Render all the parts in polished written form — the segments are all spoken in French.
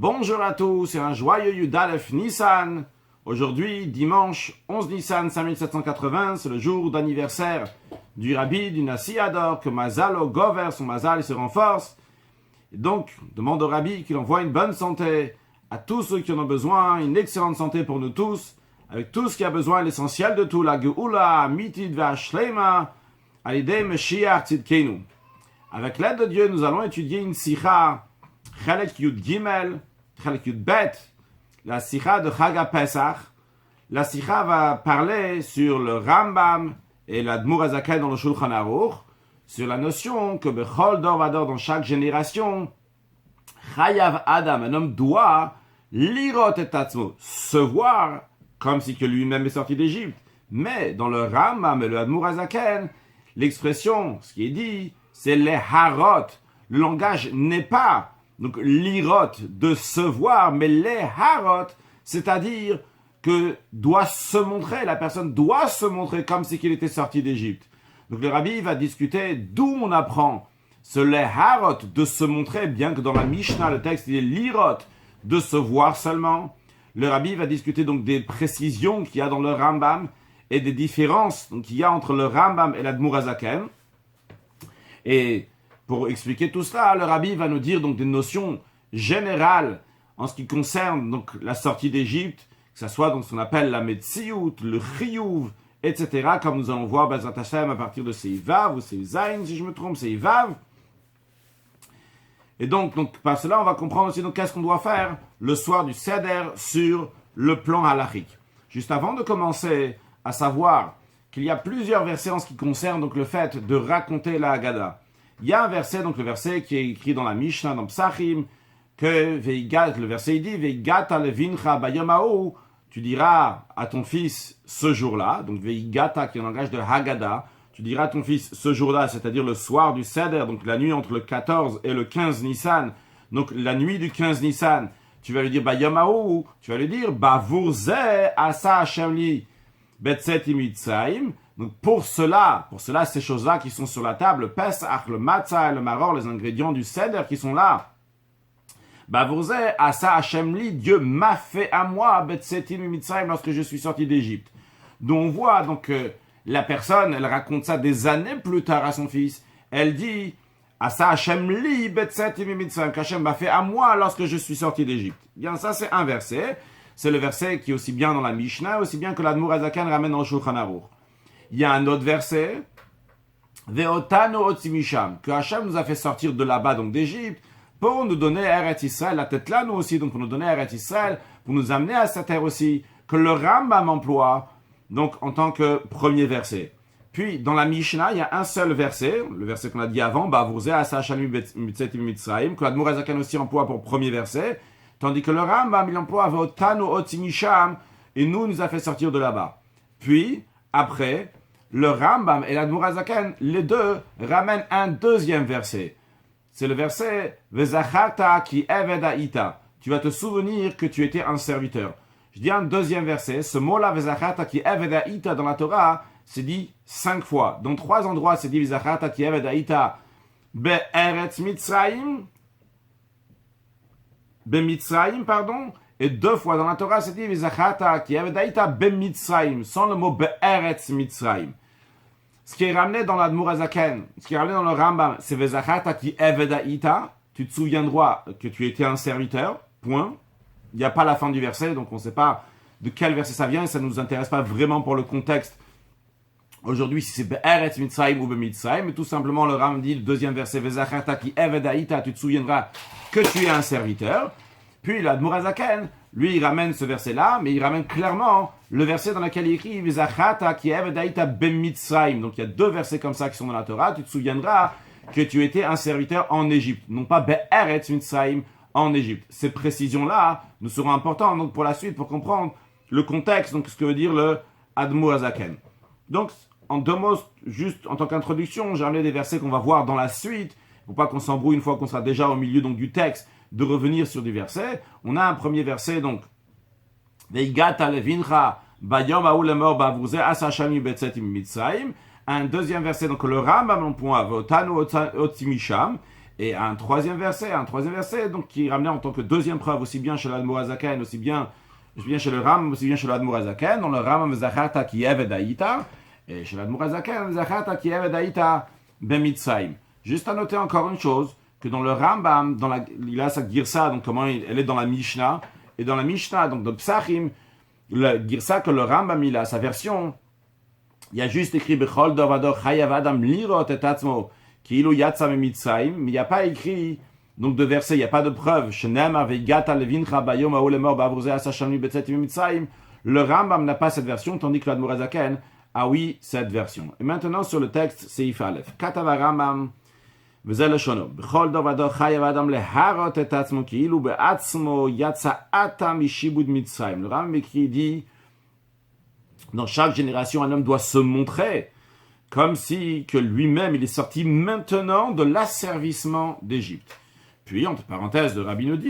Bonjour à tous, c'est un joyeux Yudalef Nissan. Aujourd'hui, dimanche 11 Nissan 5780, c'est le jour d'anniversaire du Rabbi du Nassi Ador, que Mazalo Gover, son Mazal se renforce. Et donc, demande au Rabbi qu'il envoie une bonne santé à tous ceux qui en ont besoin, une excellente santé pour nous tous, avec tout ce qui a besoin, l'essentiel de tout, la Geoula, Mitid Vashlema, Alidei Meshiach Tzidkenu. Avec l'aide de Dieu, nous allons étudier une sikha, Chalek Yud Gimel, Chalek Yud Bet, la sikha de Chag Pesach. La sikha va parler sur le Rambam et l'Admur Hazaken dans le Shulchan Aruch, sur la notion que Bechol Dor Vador, dans chaque génération, Chayav Adam, un homme doit lirot et atzmo, se voir comme si que lui-même est sorti d'Égypte. Mais dans le Rambam et le Admur Hazaken, l'expression, ce qui est dit, c'est les harot. Le langage n'est pas donc l'irot de se voir, mais les harot, c'est-à-dire que doit se montrer, la personne doit se montrer comme si qu'il était sorti d'Égypte. Donc le Rabbi va discuter d'où on apprend ce les harot de se montrer, bien que dans la Mishnah, le texte il est l'irot de se voir seulement. Le Rabbi va discuter donc des précisions qu'il y a dans le Rambam et des différences qu'il y a entre le Rambam et l'Admur Hazaken. Et pour expliquer tout cela, le Rabbi va nous dire donc des notions générales en ce qui concerne donc la sortie d'Égypte, que ce soit donc ce qu'on appelle la Metsiout, le Chiyuv, etc. Comme nous allons voir Bezrat Hashem à partir de Seivav ou Seizain, si je me trompe, Seivav. Et donc par cela, on va comprendre aussi donc qu'est-ce qu'on doit faire le soir du Seder sur le plan halachique. Juste avant de commencer à savoir qu'il y a plusieurs versets en ce qui concerne donc le fait de raconter la Haggadah. Il y a un verset, donc le verset qui est écrit dans la Mishnah, dans Psachim, que le verset dit Veigata levincha bayomao, tu diras à ton fils ce jour-là, donc Veigata qui est un langage de Haggadah, tu diras à ton fils ce jour-là, c'est-à-dire le soir du Seder, donc la nuit entre le 14 et le 15 Nissan, donc la nuit du 15 Nissan, tu vas lui dire bayomao, tu vas lui dire Bavurze asa Hashem li betset imitzayim. Donc pour cela, ces choses-là qui sont sur la table, le Pesach, le Matzah et le Maror, les ingrédients du Seder qui sont là. Bavurze asa Hashem li, Dieu m'a fait à moi betsetim imitzayim lorsque je suis sorti d'Égypte. Donc on voit donc la personne, elle raconte ça des années plus tard à son fils. Elle dit asa Hashem li betsetim imitzayim, qu'Hashem m'a fait à moi lorsque je suis sorti d'Égypte. Bien ça c'est un verset. C'est le verset qui est aussi bien dans la Mishnah, aussi bien que l'Admur Hazaken ramène dans le Shulchan Aruch. Il y a un autre verset, Ve'otanu otzimisham, que Hachem nous a fait sortir de là-bas, donc d'Égypte, pour nous donner Eretz Israël, la tête là nous aussi, donc pour nous donner Eretz Israël, pour nous amener à cette terre aussi, que le Rambam emploie, donc en tant que premier verset. Puis, dans la Mishnah, il y a un seul verset, le verset qu'on a dit avant, Bavurze asa Hashem betsetim mitzrayim, que l'Admur Hazaken aussi emploie pour premier verset, tandis que le Rambam, il emploie Ve'otanu otzimisham, et nous a fait sortir de là-bas. Puis, après, le Rambam et l'Admur Hazaken, les deux ramènent un deuxième verset. C'est le verset Vezacharta ki eved haïta. Tu vas te souvenir que tu étais un serviteur. Je dis un deuxième verset. Ce mot-là, Vezacharta ki eved haïta, dans la Torah, c'est dit 5 fois. Dans 3 endroits, c'est dit Vezacharta ki eved haïta be'eretz Mitzrayim. Mitzrayim, pardon. Et 2 fois dans la Torah, c'est dit Vezacharta ki eved haïta be'Mitzrayim, sans le mot be'eretz Mitzrayim. Ce qui est ramené dans l'Admur Hazaken, ce qui est ramené dans le Rambam, c'est Vezacharta ki eved haïta, tu te souviendras que tu étais un serviteur, point. Il n'y a pas la fin du verset, donc on ne sait pas de quel verset ça vient, et ça ne nous intéresse pas vraiment pour le contexte. Aujourd'hui, si c'est be'eretz Mitzrayim ou be'Mitzrayim, mais tout simplement le Rambam dit, le deuxième verset, Vezacharta ki eved haïta, tu te souviendras que tu es un serviteur. Puis l'Admur Hazaken, lui, il ramène ce verset-là, mais il ramène clairement le verset dans lequel il écrit Vezacharta ki eved haïta be'Mitzrayim. Donc il y a 2 versets comme ça qui sont dans la Torah. Tu te souviendras que tu étais un serviteur en Égypte, non pas be'eretz Mitzrayim en Égypte. Ces précisions-là nous seront importantes donc pour la suite, pour comprendre le contexte, donc ce que veut dire le Admur Hazaken. Donc en 2 mots, juste en tant qu'introduction, j'ai ramené des versets qu'on va voir dans la suite, pour pas qu'on s'embrouille une fois qu'on sera déjà au milieu donc du texte, de revenir sur des versets. On a un premier verset, donc, Veigata levincha bayom ha'u lemor bavurze asa Hashem betsetim mitzrayim. Un deuxième verset, donc le Rambam emploie Ve'otanu otzimisham. Et un troisième verset, donc qui est ramené en tant que deuxième preuve, aussi bien chez l'Admour Hazaken, aussi bien chez le Ram, aussi bien chez l'Admour Hazaken, dans le Ram Zacharta qui Eved Aïta, et chez l'Admour Hazaken, Zacharta qui Eved Aïta Bemitzraim. Juste à noter encore une chose, que dans le Rambam, il a sa Girsa, donc comment elle est dans la Mishnah, et dans la Mishnah, donc dans Psachim, la Girsa que le Rambam il a, sa version, il y a juste écrit Bechol Dovador Chayav Adam Lirot et Atzmo Kilu Yatsa Mitzrayim, mais il n'y a pas écrit donc de verset, il n'y a pas de preuve. Shenemar Veigata Levincha Bayom Aolemor Bavruze Asashami Betzet Mitzrayim. Le Rambam n'a pas cette version, tandis que l'Admour Hazaken a oui cette version. Et maintenant sur le texte Seif Aleph. Katava Rambam וזה לשונו, בכל דור חייב האדם להראות את עצמו כאילו בעצמו יצאת משיבוד מצרים. Le Rambam écrit dit, dans chaque génération, un homme doit se montrer comme si que lui-même il est sorti maintenant de l'asservissement d'Égypte. Puis, entre parenthèses, le Rabbi nous dit,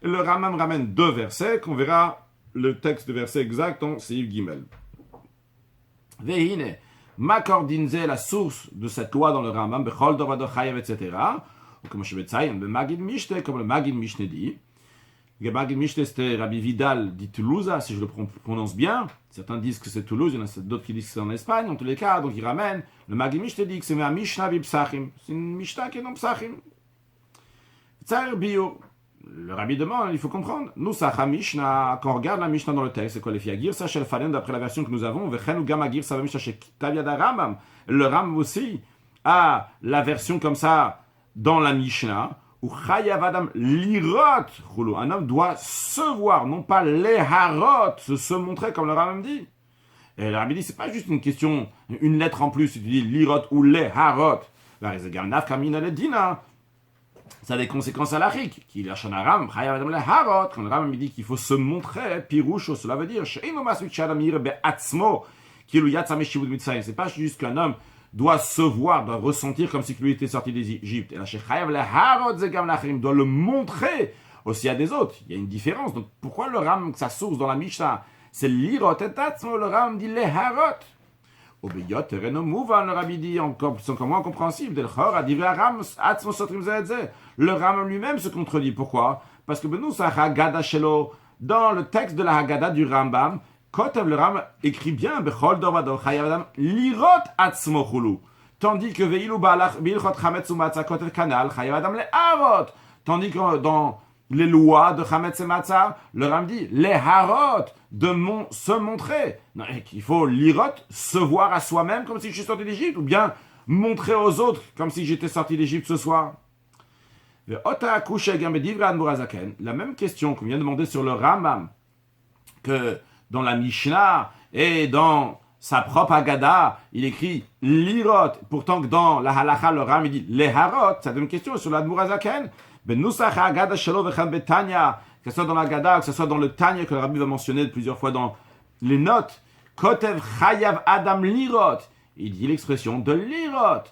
le Rambam ramène deux versets qu'on verra le texte de verset exact dans Seif Gimel. Vehine, Makor Dinze, la source de cette loi dans le Rambam, Bechol Dovado Chayev, etc. Ou comme je vais dire, Magid Mishte, comme le Magid Mishne dit. Le Magid Mishne, c'était Rabbi Vidal dit Toulouse, si je le prononce bien. Certains disent que c'est Toulouse, il y en a d'autres qui disent que c'est en Espagne, en tous les cas. Donc il ramène. Le Magid Mishne dit que c'est un Mishnah Bipsachim. C'est une Mishnah qui est dans Psachim. Tzair Bio. Le Rabbi demande, il faut comprendre. Nous, Sacha Mishnah, quand on regarde la Mishnah dans le texte, c'est quoi les filles Girsa Shel Falen, d'après la version que nous avons, Vechenu Gama Girsa Mishnah Shel Taviada Rambam. Le Rambam aussi a la version comme ça dans la Mishnah, où Chayav Adam Lirot, un homme doit se voir, non pas les harot, se montrer comme le Rambam dit. Et le Rabbi dit, c'est pas juste une question, une lettre en plus, si tu dis Lirot ou les harot. Là, il y a un Nafkamina le Dina. Ça a des conséquences halachiques. Qui la Shanaram, Chayav Adam le harot, quand le Rambam dit qu'il faut se montrer, piroucho, cela veut dire, Sheino Masut Shadamir Be'atzmo, Kilu Yatsa Meshivud Mitzrayim. C'est pas juste qu'un homme doit se voir, doit ressentir comme si lui était sorti d'Égypte. Et la Chayav le harot zegam lachrim doit le montrer aussi à des autres. Il y a une différence. Donc pourquoi le Rambam, sa source dans la Mishnah, c'est l'irot et atzmo, le Rambam dit les harot. Obeyot tereno mouvan, le Rabbi dit encore moins incompréhensible. Delchor a dit atzmo sotrim zedze. Le Rambam lui-même se contredit. Pourquoi? Parce que nous, ça Haggadah shelo, dans le texte de la Haggadah du Rambam, Kotev le Rambam écrit bien Bechol Dovado Chayav Adam Lirot Atzmo Chulu. Tandis que Veilu Balach Bilchot Chametz Umatza Kotev Kanal Chayav Adam Le Harot. Tandis que dans les lois de Chametz et Matzah, le Rambam dit les Harot, se montrer. Non, il faut Lirot, se voir à soi-même comme si je suis sorti d'Égypte, ou bien montrer aux autres comme si j'étais sorti d'Égypte ce soir. La même question qu'on vient de demander sur le Rambam, que dans la Mishnah et dans sa propre Haggadah, il écrit l'irot, pourtant que dans la Halacha, le Rambam dit les harot. C'est une question sur l'Admour Hazaken. Que ce soit dans la Haggadah, que ce soit dans le Tanya que le Rabbi va mentionner plusieurs fois dans les notes. Kotev Chayav Adam Lirot. Il dit l'expression de l'irot.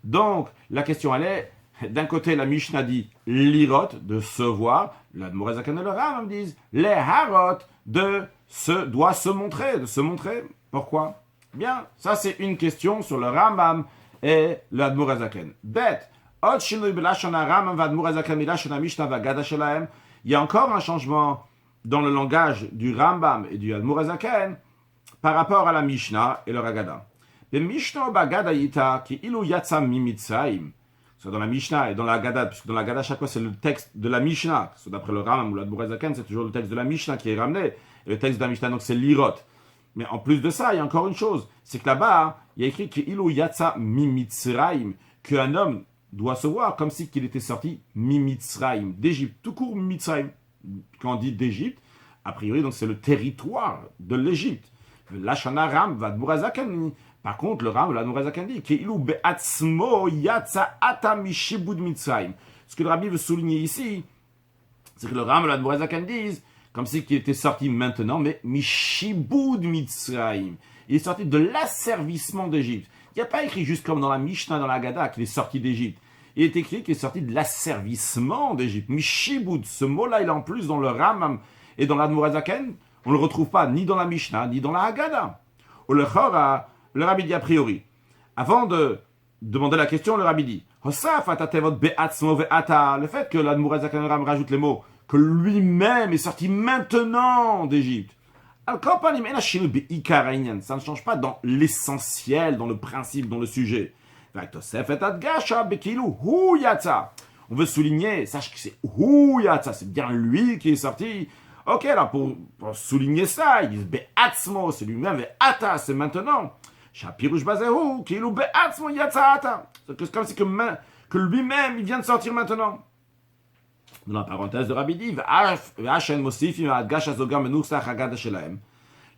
Donc, la question elle est, d'un côté, la Mishnah dit l'irot, de se voir. L'Admour Hazaken et le Rambam disent les harot, doit se montrer, de se montrer. Pourquoi? Bien, ça c'est une question sur le Rambam et l'Admour Hazaken. Bet, il y a encore un changement dans le langage du Rambam et du Admour Hazaken par rapport à la Mishnah et le Haggadah. Soit dans la Mishnah et dans la Haggadah, puisque dans la Haggadah, chaque fois c'est le texte de la Mishnah, soit d'après le Rambam ou l'Admour Hazaken, c'est toujours le texte de la Mishnah qui est ramené, et le texte de la Mishnah, donc c'est l'irot. Mais en plus de ça, il y a encore une chose, c'est que là-bas, il y a écrit Ki'ilu Yatsa Mimitzraim, qu'un homme doit se voir comme si qu'il était sorti Mimitzraim, d'Égypte, tout court Mitzraim. Quand on dit d'Égypte, a priori, donc c'est le territoire de l'Égypte. L'Ashana Ram Vadmour Hazaken. Par contre, le Ram, l'Admour Hazaken dit Ki'ilu Be'atzmo Yatsa Ata Mishibud Mitzraim. Ce que le Rabbi veut souligner ici, c'est que le Ram, l'Admour Hazaken disent comme si qu'il était sorti maintenant, mais Mishibud Mitzraim. Il est sorti de l'asservissement d'Égypte. Il n'y a pas écrit juste comme dans la Mishnah, dans la Haggadah, qu'il est sorti d'Égypte. Il est écrit qu'il est sorti de l'asservissement d'Égypte. Mishibud, ce mot-là, il est en plus dans le Rambam et dans l'Admour Hazaken. On ne le retrouve pas ni dans la Mishnah, ni dans la Haggadah. Ou le Chora, le Rabbi dit a priori. Avant de demander la question, le Rabbi dit le fait que l'Admoura Zaken rajoute les mots que lui-même est sorti maintenant d'Égypte. Ça ne change pas dans l'essentiel, dans le principe, dans le sujet. On veut souligner, sache que c'est Yatsa, c'est bien lui qui est sorti. Ok, alors pour souligner ça, ils disent Be'atzmo, c'est lui-même, Ve'ata, c'est maintenant. Shapirush Bazehu, Kilu Be'atzmo Yatsa Ata. C'est comme si que lui-même, il vient de sortir maintenant. Dans la parenthèse de Rabbi dit, la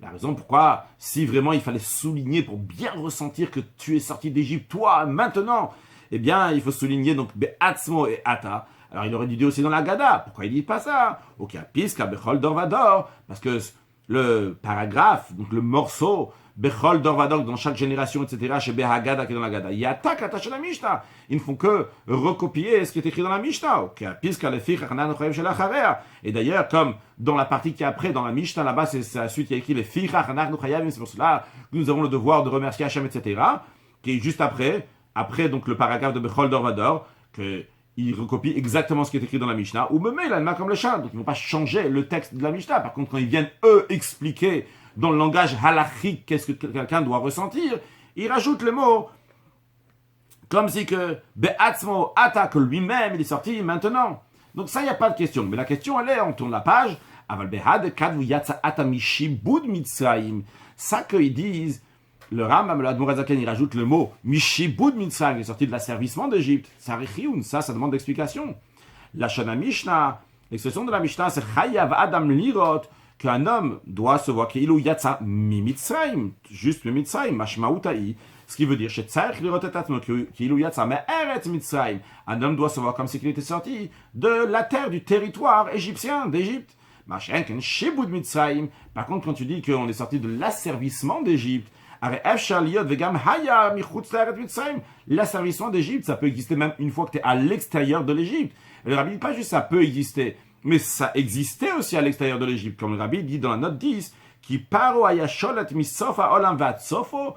raison pourquoi, si vraiment il fallait souligner pour bien ressentir que tu es sorti d'Égypte, toi, maintenant, eh bien, il faut souligner donc Be'atzmo et Ata. Alors, il aurait dû dire aussi dans la Gada. Pourquoi il dit pas ça? Ok, Piska, Bechol Dorvador. Parce que le paragraphe, donc le morceau, Bechol Dorvador, dans chaque génération, etc., chez Behagada qui est dans la Gada. Yata Katash la Mishnah. Ils ne font que recopier ce qui est écrit dans la Mishnah. Ok, Piska, le Fich, Arnan, Choyev, Shelacharea. Et d'ailleurs, comme dans la partie qui est après, dans la Mishnah, là-bas, c'est la suite qui a écrit les Fich, Arnan, Choyev. C'est pour cela que nous avons le devoir de remercier Hachem, etc., qui est juste après donc le paragraphe de Bechol Dorvador, que il recopie exactement ce qui est écrit dans la Mishnah, ou même il a une main comme le chat, donc ils ne vont pas changer le texte de la Mishnah. Par contre, quand ils viennent, eux, expliquer dans le langage halachique qu'est-ce que quelqu'un doit ressentir, ils rajoutent les mots, comme si que Be'atzmo Ata, que lui-même, il est sorti maintenant. Donc ça, il n'y a pas de question. Mais la question, elle est, on tourne la page, Aval Behad, Kadvu Yatsa Ata Mishibud Mitzrayim. Ça qu'ils disent, le Rambam, le Admoura Zaken, il rajoute le mot Mishibud Mitzrayim, il est sorti de l'asservissement d'Égypte. Ça demande d'explication. La Shana Mishnah, l'expression de la Mishnah, c'est Chayav Adam Lirot, qu'un homme doit se voir Keilu Yatsa Mi Mitzrayim, juste Mi Mitzrayim, Mashmautaï. Ce qui veut dire, chez Tzarech Lirot Etatmo Keilu Yatsa Me Eretz Mitzrayim. Un homme doit se voir comme si il était sorti de la terre, du territoire égyptien, d'Égypte. Mashenken Shibud Mitzrayim. Par contre, quand tu dis qu'on est sorti de l'asservissement d'Égypte, l'asservissement d'Égypte, ça peut exister même une fois que tu es à l'extérieur de l'Égypte. Le Rabbi dit pas juste ça peut exister, mais ça existait aussi à l'extérieur de l'Égypte. Comme le Rabbi dit dans la note 10, qui Paro ayasholat misofa olam vatsofo,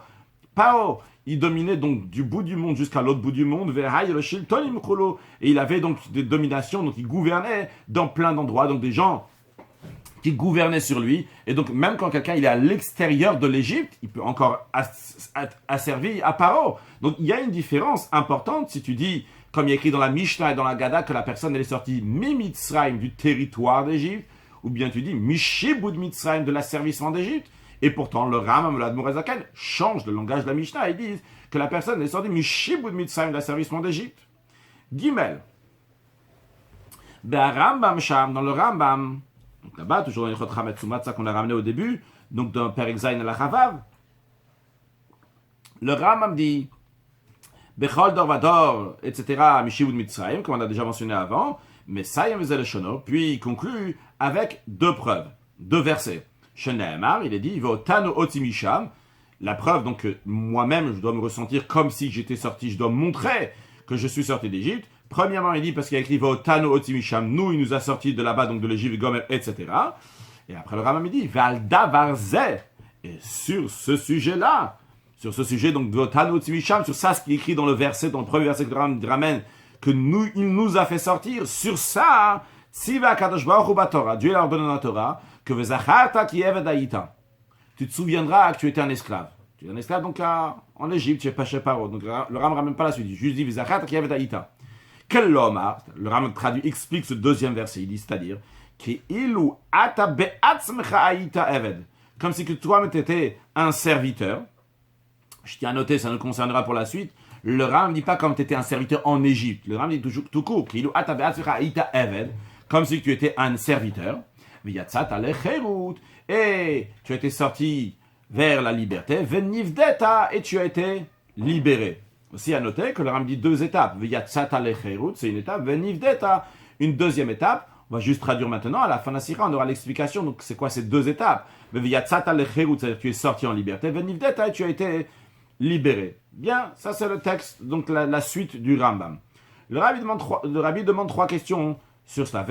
Paro, il dominait donc du bout du monde jusqu'à l'autre bout du monde, et il avait donc des dominations, donc il gouvernait dans plein d'endroits, donc des gens qui gouvernait sur lui, et donc même quand quelqu'un il est à l'extérieur de l'Égypte, il peut encore être asservi à Paro. Donc il y a une différence importante si tu dis, comme il y a écrit dans la Mishnah et dans la Gada, que la personne elle est sortie mi-Mitzrayim du territoire d'Égypte, ou bien tu dis Mishibud Mitzrayim de l'asservissement d'Égypte, et pourtant le Rambam, le Admoura Zaken, change le langage de la Mishnah et disent que la personne est sortie Mishibud Mitzrayim de l'asservissement d'Égypte. Gimel. Rambam Sham, dans le Rambam, donc là-bas, toujours dans les Chot Chametz Umatzah qu'on a ramené au début, donc dans Perek Zayin à la Chavav, le Rambam dit Bechol Dorvador, etc., Mishibud Mitzrayim, comme on a déjà mentionné avant, mais Sayem Zel Shono, puis il conclut avec deux preuves, deux versets. Shene'emar, il est dit Votanu Otimisham, la preuve donc que moi-même je dois me ressentir comme si j'étais sorti, je dois montrer que je suis sorti d'Égypte. Premièrement, il dit parce qu'il a écrit Votanu Otimisham, nous, il nous a sortis de là-bas, donc de l'Égypte, Gomer, etc. Et après le Rambam, il dit Valda Varze, et sur ce sujet-là, sur ce sujet, donc Votanu Otimisham, sur ça, ce qui est écrit dans le verset, dans le premier verset que le Rambam ramène, que nous, il nous a fait sortir, sur ça, Tziva Kadosh Baruch Hu Batorah, Dieu l'a ordonné dans la Torah, que Vezacharta ki eved haïta. Tu te souviendras que tu étais un esclave. Tu es un esclave donc en Égypte, tu es pas chez Paro. Donc le Rambam ramène pas la suite, il juste dit Vezacharta ki eved haïta. Quel l'homme a, le Rambam traduit, explique ce deuxième verset, il dit, c'est-à-dire, qui ilu ata be'atzmecha haïta eved. Comme si que toi, tu étais un serviteur. Je tiens à noter, ça nous concernera pour la suite. Le Rambam ne dit pas comme tu étais un serviteur en Égypte. Le Rambam dit toujours tout court, qui ilu ata be'atzmecha haïta eved. Comme si tu étais un serviteur. Et tu as été sorti vers la liberté. Et tu as été libéré. Aussi à noter que le Rambam dit deux étapes. C'est une étape. Une deuxième étape. On va juste traduire maintenant. À la fin de la sira, on aura l'explication. Donc c'est quoi ces deux étapes? C'est-à-dire que tu es sorti en liberté. Et tu as été libéré. Bien, ça c'est le texte. Donc la suite du Rambam. Le Rabbi demande trois questions sur cela.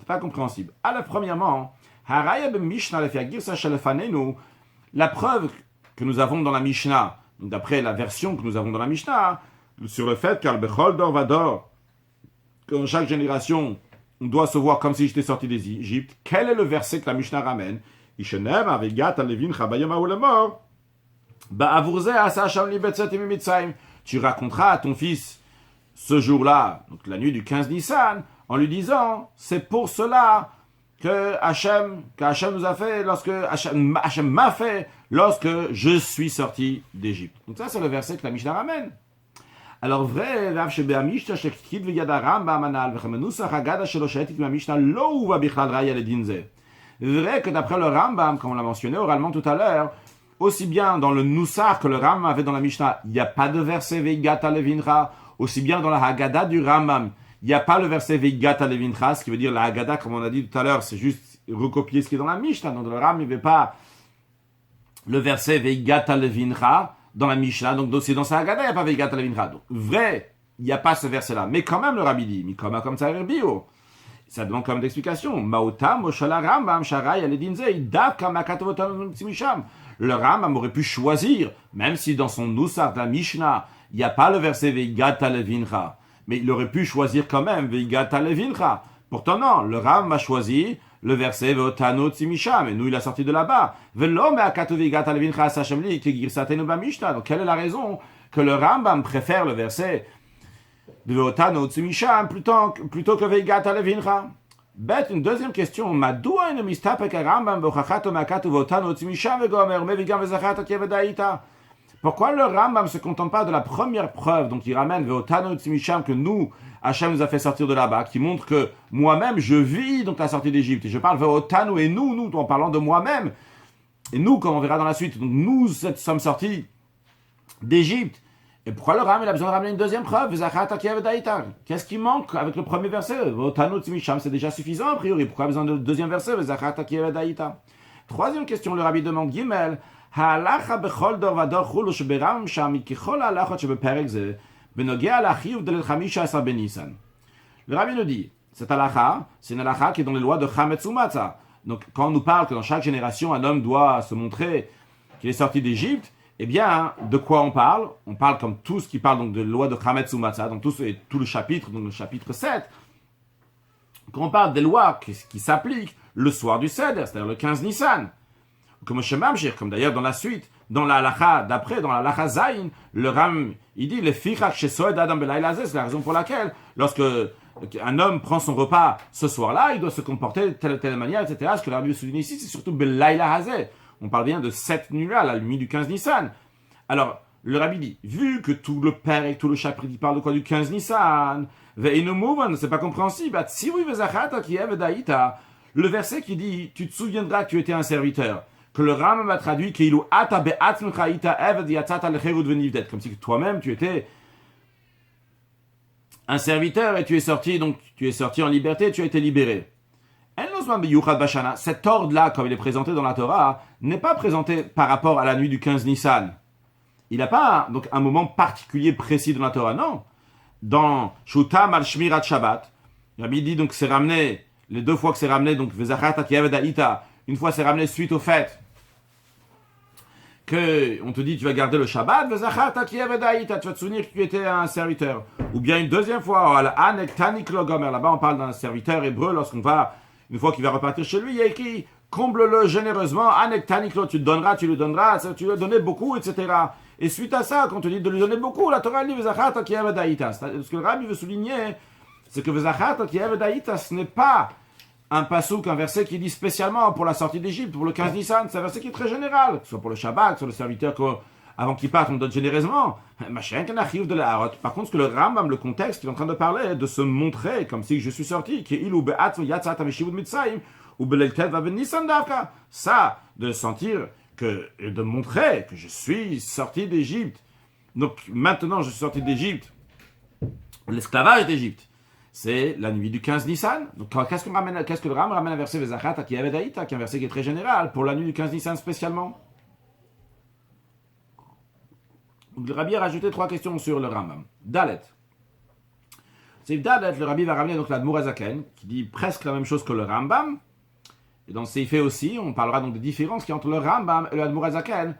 Pas compréhensible. Alors premièrement, Haraya ben Mishnah le fiagir sa shalefanenu. La preuve que nous avons dans la Mishnah, d'après la version que nous avons dans la Mishnah, sur le fait qu'al bechol dor vador, qu'en chaque génération, on doit se voir comme si j'étais sorti d'Égypte. Quel est le verset que la Mishnah ramène? Ishenem avegat alevin chabayom haolamor. Tu raconteras à ton fils ce jour-là, donc la nuit du 15 Nissan, en lui disant, c'est pour cela que Hachem nous a fait, Hachem m'a fait lorsque je suis sorti d'Égypte. Donc ça, c'est le verset que la Mishnah ramène. Alors vrai, vrai que d'après le Rambam, comme on l'a mentionné oralement tout à l'heure, aussi bien dans le Nusach que le Rambam avait dans la Mishnah, il n'y a pas de verset Veigata Levincha, aussi bien dans la Haggadah du Rambam, il n'y a pas le verset Veigata Levincha, ce qui veut dire la Haggadah, comme on a dit tout à l'heure, c'est juste recopier ce qui est dans la Mishnah. Donc dans le Rambam, il n'y avait pas le verset Veigata Levincha dans la Mishnah, donc c'est dans sa Haggadah, il n'y a pas Veigata Levincha. Donc vrai, il n'y a pas ce verset-là. Mais quand même, le Rabbi dit, Mikoma comme ça, Bio. Ça demande quand même d'explication. Maotam, Moshala Rambam, Sharai, Aledinzei, Davka, Makatovotam, Tzimisham. Le Rambam aurait pu choisir, même si dans son Nusach de la Mishnah, il n'y a pas le verset Veigata Levincha, mais il aurait pu choisir quand même Veigata Levincha. Pourtant non, le Rambam a choisi le verset Veotano Tzimisham, et nous il a sorti de là-bas. Velo Meakato Veigata Levincha Sachamli, Kigirsatenu Bamishna. Donc quelle est la raison que le Rambam préfère le verset de Veotano Tzimisham plutôt que Veigata Levincha? Bête, une deuxième question. Pourquoi le Rambam ne se contente pas de la première preuve, donc il ramène Veotano Tzimisham, que nous, Hachem nous a fait sortir de là-bas, qui montre que moi-même, je vis donc la sortie d'Égypte. Et je parle Veotano et nous, en parlant de moi-même. Et nous, comme on verra dans la suite, donc nous sommes sortis d'Égypte. Et pourquoi le Rambam a besoin de ramener une deuxième preuve? Qu'est-ce qui manque avec le premier verset? C'est déjà suffisant a priori. Pourquoi besoin de deuxième verset? Troisième question, le Rabbi demande Gimel. Le Rabbi nous dit, cette halakha, c'est une halakha qui est dans les lois de Chametz ou Matzah. Donc quand on nous parle que dans chaque génération, un homme doit se montrer qu'il est sorti d'Égypte, eh bien, de quoi on parle? On parle comme tout ce qui parle donc de la loi de Chametz ou Matzah, donc tout le chapitre, donc le chapitre 7. Quand on parle des lois qui s'appliquent le soir du Seder, c'est-à-dire le 15 Nissan. Comme Shemamshir, comme d'ailleurs dans la suite, dans la halakha d'après, dans la halakha Zayin, le Ram, il dit, le fichach shesoed adam belayla zeh, c'est la raison pour laquelle, lorsque un homme prend son repas ce soir-là, il doit se comporter de telle manière, etc. Ce que le Rabbi souligne ici, c'est surtout belayla hazeh. On parle bien de cette nuit-là, la nuit du 15 Nissan. Alors, le Rabbi dit, vu que tout le père et tout le chapitre il parle de quoi? Du 15 Nissan, c'est pas compréhensible. Le verset qui dit, tu te souviendras que tu étais un serviteur, que le Rambam a traduit, comme si toi-même tu étais un serviteur et tu es sorti en liberté, tu as été libéré. Cet ordre-là, comme il est présenté dans la Torah, n'est pas présenté par rapport à la nuit du 15 Nissan. Il n'a pas donc un moment particulier précis dans la Torah, non. Dans Shutam al Shmirat Shabbat, Rabbi dit donc c'est ramené, les deux fois que c'est ramené, donc Vezachata Kiev Daïta, une fois c'est ramené suite au fait que on te dit tu vas garder le Shabbat, Vezachata Kiev Daïta, tu vas te souvenir que tu étais un serviteur. Ou bien une deuxième fois, là-bas on parle d'un serviteur hébreu lorsqu'on va. Une fois qu'il va repartir chez lui, il y a écrit « Comble-le généreusement, anektaniklo, tu lui donneras, tu lui as donné beaucoup, etc. » Et suite à ça, quand on te dit de lui donner beaucoup, la Torah dit « Vezachata ki daïta ». Ce que le Rabbi veut souligner, c'est que « Vezachata ki daïta », ce n'est pas un pasouk, un verset qui dit spécialement pour la sortie d'Égypte, pour le 15 Nissan, c'est un verset qui est très général, que ce soit pour le Shabbat, que ce soit le serviteur avant qu'il parte, on donne généreusement. Par contre, ce que le Rambam, le contexte qu'il est en train de parler, de se montrer comme si je suis sorti, ça, de sentir de montrer que je suis sorti d'Égypte. Donc maintenant, je suis sorti d'Égypte, l'esclavage d'Égypte. C'est la nuit du 15 Nissan. Donc qu'est-ce que le Rambam ramène un verset Vezachata qui est Daïta, qui est un verset qui est très général, pour la nuit du 15 Nissan spécialement. Le Rabbi a rajouté 3 questions sur le Rambam. Dalet. C'est Dalet, le Rabbi va ramener donc l'Admour Azaken, qui dit presque la même chose que le Rambam, Et dans ce fait aussi, on parlera donc des différences qu'il y a entre le Rambam et le Admour HaZaken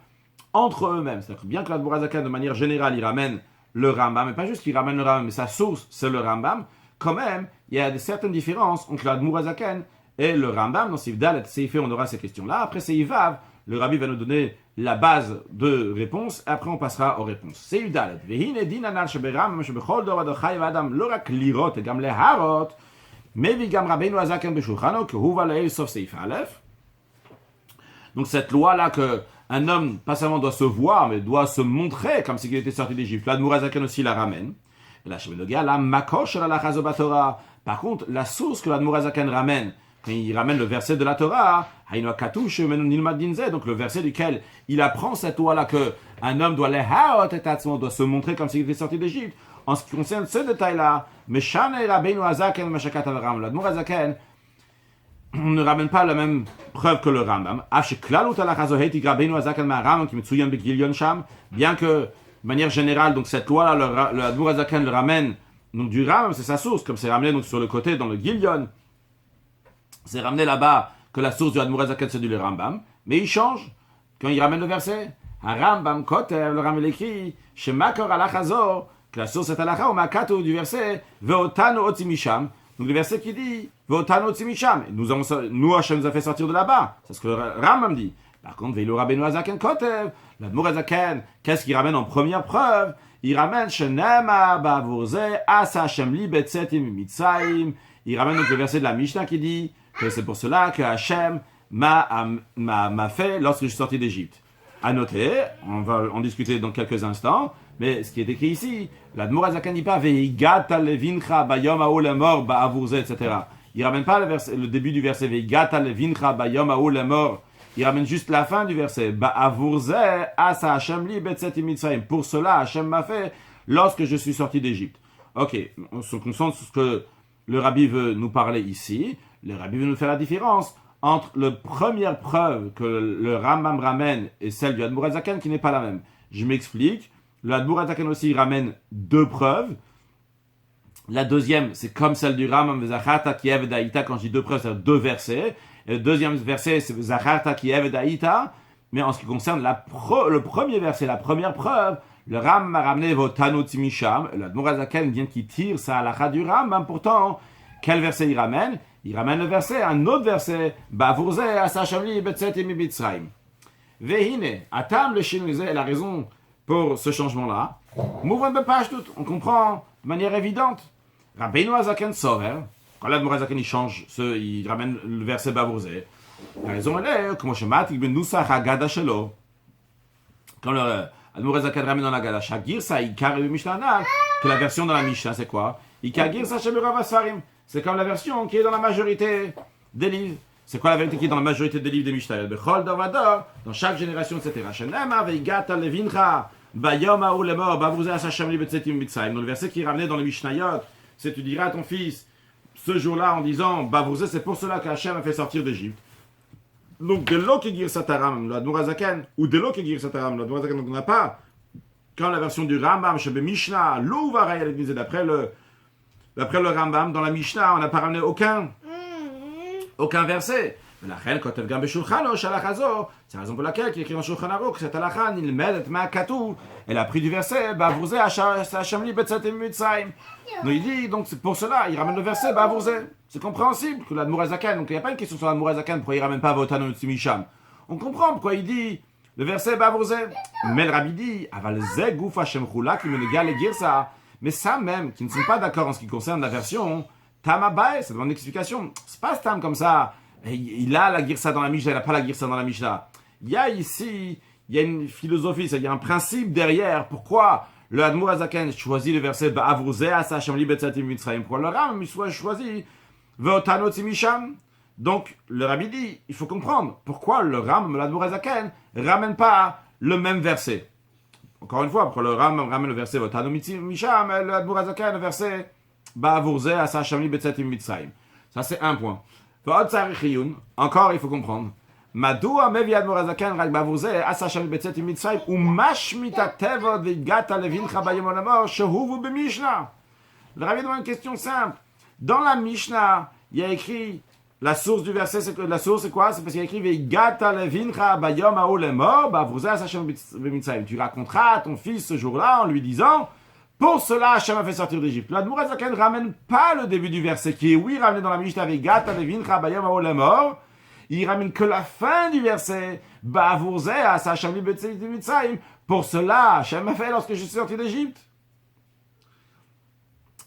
entre eux-mêmes. C'est-à-dire que bien que l'Admour HaZaken, de manière générale, il ramène le Rambam, mais pas juste qu'il ramène le Rambam, mais sa source, c'est le Rambam, quand même, il y a certaines différences entre l'Admour HaZaken et le Rambam. Dans Seif Dalet, Seifé, on aura ces questions-là. Après Seif Vav, le Rabbi va nous donner la base de réponse, et après on passera aux réponses. Seif Dalet. Vehine din anal sheberam shebechol dor vadachai vadam lo rak lirot et gam leharot, mevi gam Rabbeinu HaZaken beshulchano kehu valei sauf Seif Aleph. Donc cette loi-là que un homme, pas seulement doit se voir, mais doit se montrer comme s'il était sorti d'Égypte. L'Admour HaZaken aussi la ramène. La Shemenogia, la Makosh la Lachazo Torah. Par contre, la source que l'Admour HaZaken ramène, quand il ramène le verset de la Torah, Haïno Katush Nilmad Dinze, donc le verset duquel il apprend cette loi-là que un homme doit doit se montrer comme s'il était sorti d'Égypte. En ce qui concerne ce détail-là, Meshane Rabbeinu HaZaken Meshakat al-Ram, l'Admour HaZaken on ne ramène pas la même preuve que le Rambam. Bien que, de manière générale, donc cette loi-là, le Admour HaZaken le ramène donc du Rambam, c'est sa source, comme c'est ramené donc sur le côté dans le Gilyon. C'est ramené là-bas que la source du Admour HaZaken c'est du Rambam, mais il change quand il ramène le verset. Rambam Koter, le Rambam écrit, Shemakor Alachazor, que la source est Alacha, ou Makato du verset, Veotano Otimisham. Donc le verset qui dit Votano Tzimisham, nous Hachem nous a fait sortir de là-bas. C'est ce que le Rambam dit. Par contre, Veilo Rabbeinu HaZaken Kotev, l'Admour HaZaken, qu'est-ce qu'il ramène en première preuve? Il ramène Shenema Bavurze Asa Hachem Li Betzetim Mitzrayim. Il ramène donc le verset de la Mishnah qui dit que c'est pour cela que Hachem m'a fait lorsque je suis sorti d'Égypte. À noter, on va en discuter dans quelques instants, mais ce qui est écrit ici, l'Admour HaZaken dit pas Veigata levincha bayom ha'olemor ba'avurze, etc. Il ramène pas le début du verset Veigata levincha bayom ha'olemor. Il ramène juste la fin du verset ba'avurze asa Hachem li betzetim mitzrayim. Pour cela, Hachem m'a fait lorsque je suis sorti d'Égypte. Ok, on se concentre sur ce que le Rabbi veut nous parler ici. Le Rabbi veut nous faire la différence entre la première preuve que le Rambam ramène et celle du Admour HaZaken qui n'est pas la même. Je m'explique. Le Admour HaZaken aussi ramène deux preuves. La deuxième, c'est comme celle du Rambam, Zacharta ki eved ha'ita, quand je dis deux preuves, c'est deux versets. Et le deuxième verset, c'est Zacharta ki eved ha'ita. Mais en ce qui concerne le premier verset, la première preuve, le Rambam a ramené Votano Tzimisham. Le Admour HaZaken vient qui tire ça à la du Rambam. Pourtant, quel verset il ramène? Il ramène le verset, un autre verset, Bavurze asa Hachem li betzetim mitzrayim. Vehine, atam le shinouze, la raison pour ce changement-là. Mouvement de page tout, on comprend de manière évidente. Rabbeinu HaZaken Sover, quand l'Admour HaZaken il change, il ramène le verset Bavurze. La raison elle est, comme Shematik ben Nusach Haggadah Shelo, quand l'Admour HaZaken ramène dans la Haggadah, Shagirsa Ikar Mishnah, que la version dans la Mishnah c'est quoi? Ikar Girsa Sheburav Asfarim. C'est comme la version qui est dans la majorité des livres. C'est quoi la vérité qui est dans la majorité des livres des Mishnah? Bechol Davador, dans chaque génération, etc. Shenema veigata levincha bayom ha'olemor bavurze asa Hachem li betzetim mitzrayim. Dans le verset qui est ramené dans le Mishnayot, c'est tu diras à ton fils ce jour-là en disant bavurze, c'est pour cela que Hachem a fait sortir d'Égypte. Donc de l'eau qui gire sataram, l'Admour HaZaken, ou de l'eau qui gire sataram, l'Admour HaZaken, donc on n'a pas quand la version du Rambam chez Mishnah, l'eau va réaliser d'après le Rambam, dans la Mishnah, on n'a pas ramené aucun verset. C'est la raison pour laquelle il écrit dans Shulchan Aruch que cette halakha, elle a pris du verset, Bavurze Hachem li betzetim mitzrayim. Donc il dit, donc c'est pour cela, il ramène le verset, Bavurze. C'est compréhensible que l'Admour HaZaken, donc il n'y a pas une question sur l'Admour HaZaken, pourquoi il ne ramène pas Votano Tzimisham. On comprend pourquoi il dit le verset Bavurze. Mais le Rabbi dit, Aval ze guf Hachem chula ki menegal et girsa. Mais ça même, qui ne sont pas d'accord en ce qui concerne la version, Tamabae, ça demande une explication. C'est pas Tam comme ça. Il a la girsa dans la Mishnah, il n'a pas la girsa dans la Mishnah. Il y a ici, il y a une philosophie, il y a un principe derrière. Pourquoi le Admour HaZaken choisit le verset Ba'avurze asa Hachem li betzetim mitzrayim? Pourquoi le Rambam choisit Ve'otano tzimisham? Donc, le Rabbi dit, il faut comprendre pourquoi le Rambam, l'Admour HaZaken, ramène pas le même verset. Encore une fois, pourquoi le Rambam ramène le verset Votano Misham, le Admour HaZaken, le verset Ba'avurze asa Hachem li betzetim mitzrayim. Ça, c'est un point. Encore, il faut comprendre. Madoua mevi Admour HaZaken rak bavurze asa Hachem li betzetim mitzrayim umashmit atevod veigata levincha bayom ha'olemor shehuvu b'Mishnah. Le Rabbi demande une question simple. Dans la Mishnah, il y a écrit La source du verset, c'est quoi? C'est parce qu'il écrit Veigata levincha bayom haolemor bavruza sachem b'mitzrayim. Tu raconteras à ton fils ce jour-là en lui disant, pour cela Hachem a fait sortir d'Égypte. L'Admour HaZaken ne ramène pas le début du verset qui est oui ramené dans la Mishnah Veigata levincha bayom haolemor. Il ramène que la fin du verset bavruza sachem b'mitzrayim. Pour cela Hachem a fait lorsque je suis sorti d'Égypte.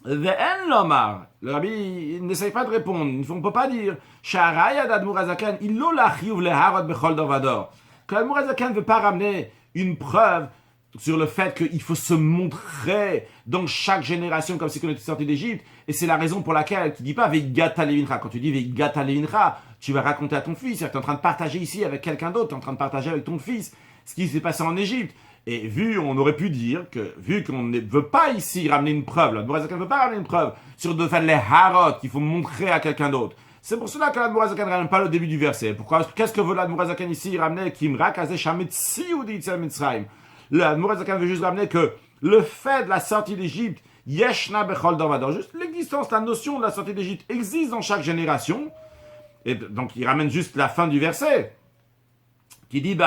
Le rabbi n'essaye pas de répondre. On ne peut pas dire que l'Admour HaZaken ne veut pas ramener une preuve sur le fait qu'il faut se montrer dans chaque génération comme si on était sorti d'Égypte. Et c'est la raison pour laquelle tu ne dis pas Veigata levincha. Quand tu dis Veigata levincha, tu vas raconter à ton fils. Tu es en train de partager ici avec quelqu'un d'autre. Tu es en train de partager avec ton fils ce qui s'est passé en Égypte. Et on aurait pu dire que, vu qu'on ne veut pas ici ramener une preuve, l'Admour HaZaken ne veut pas ramener une preuve sur de faire les harot qu'il faut montrer à quelqu'un d'autre. C'est pour cela que l'Admour HaZaken ne ramène pas le début du verset. Pourquoi? Qu'est-ce que veut l'Admour HaZaken ici ramener? Kimra kazeh shametzi ou d'Yitzel Mitzrayim. L'Admour HaZaken veut juste ramener que le fait de la sortie d'Égypte, yeshna bechol davador, juste l'existence, la notion de la sortie d'Égypte existe dans chaque génération. Et donc il ramène juste la fin du verset, qui dit, que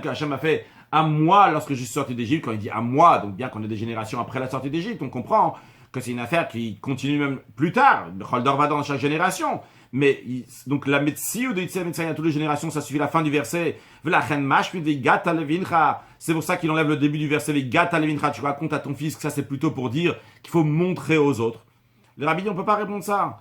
Hachem a fait à moi lorsque je suis sorti d'Égypte. Quand il dit à moi, donc bien qu'on ait des générations après la sortie d'Égypte, on comprend que c'est une affaire qui continue même plus tard. Choldor va dans chaque génération. Mais, donc, la Metsi ou de Yitzel Mitzrayim à toutes les générations, ça suffit la fin du verset. C'est pour ça qu'il enlève le début du verset. Tu racontes à ton fils que ça c'est plutôt pour dire qu'il faut montrer aux autres. Le rabbi, on ne peut pas répondre ça.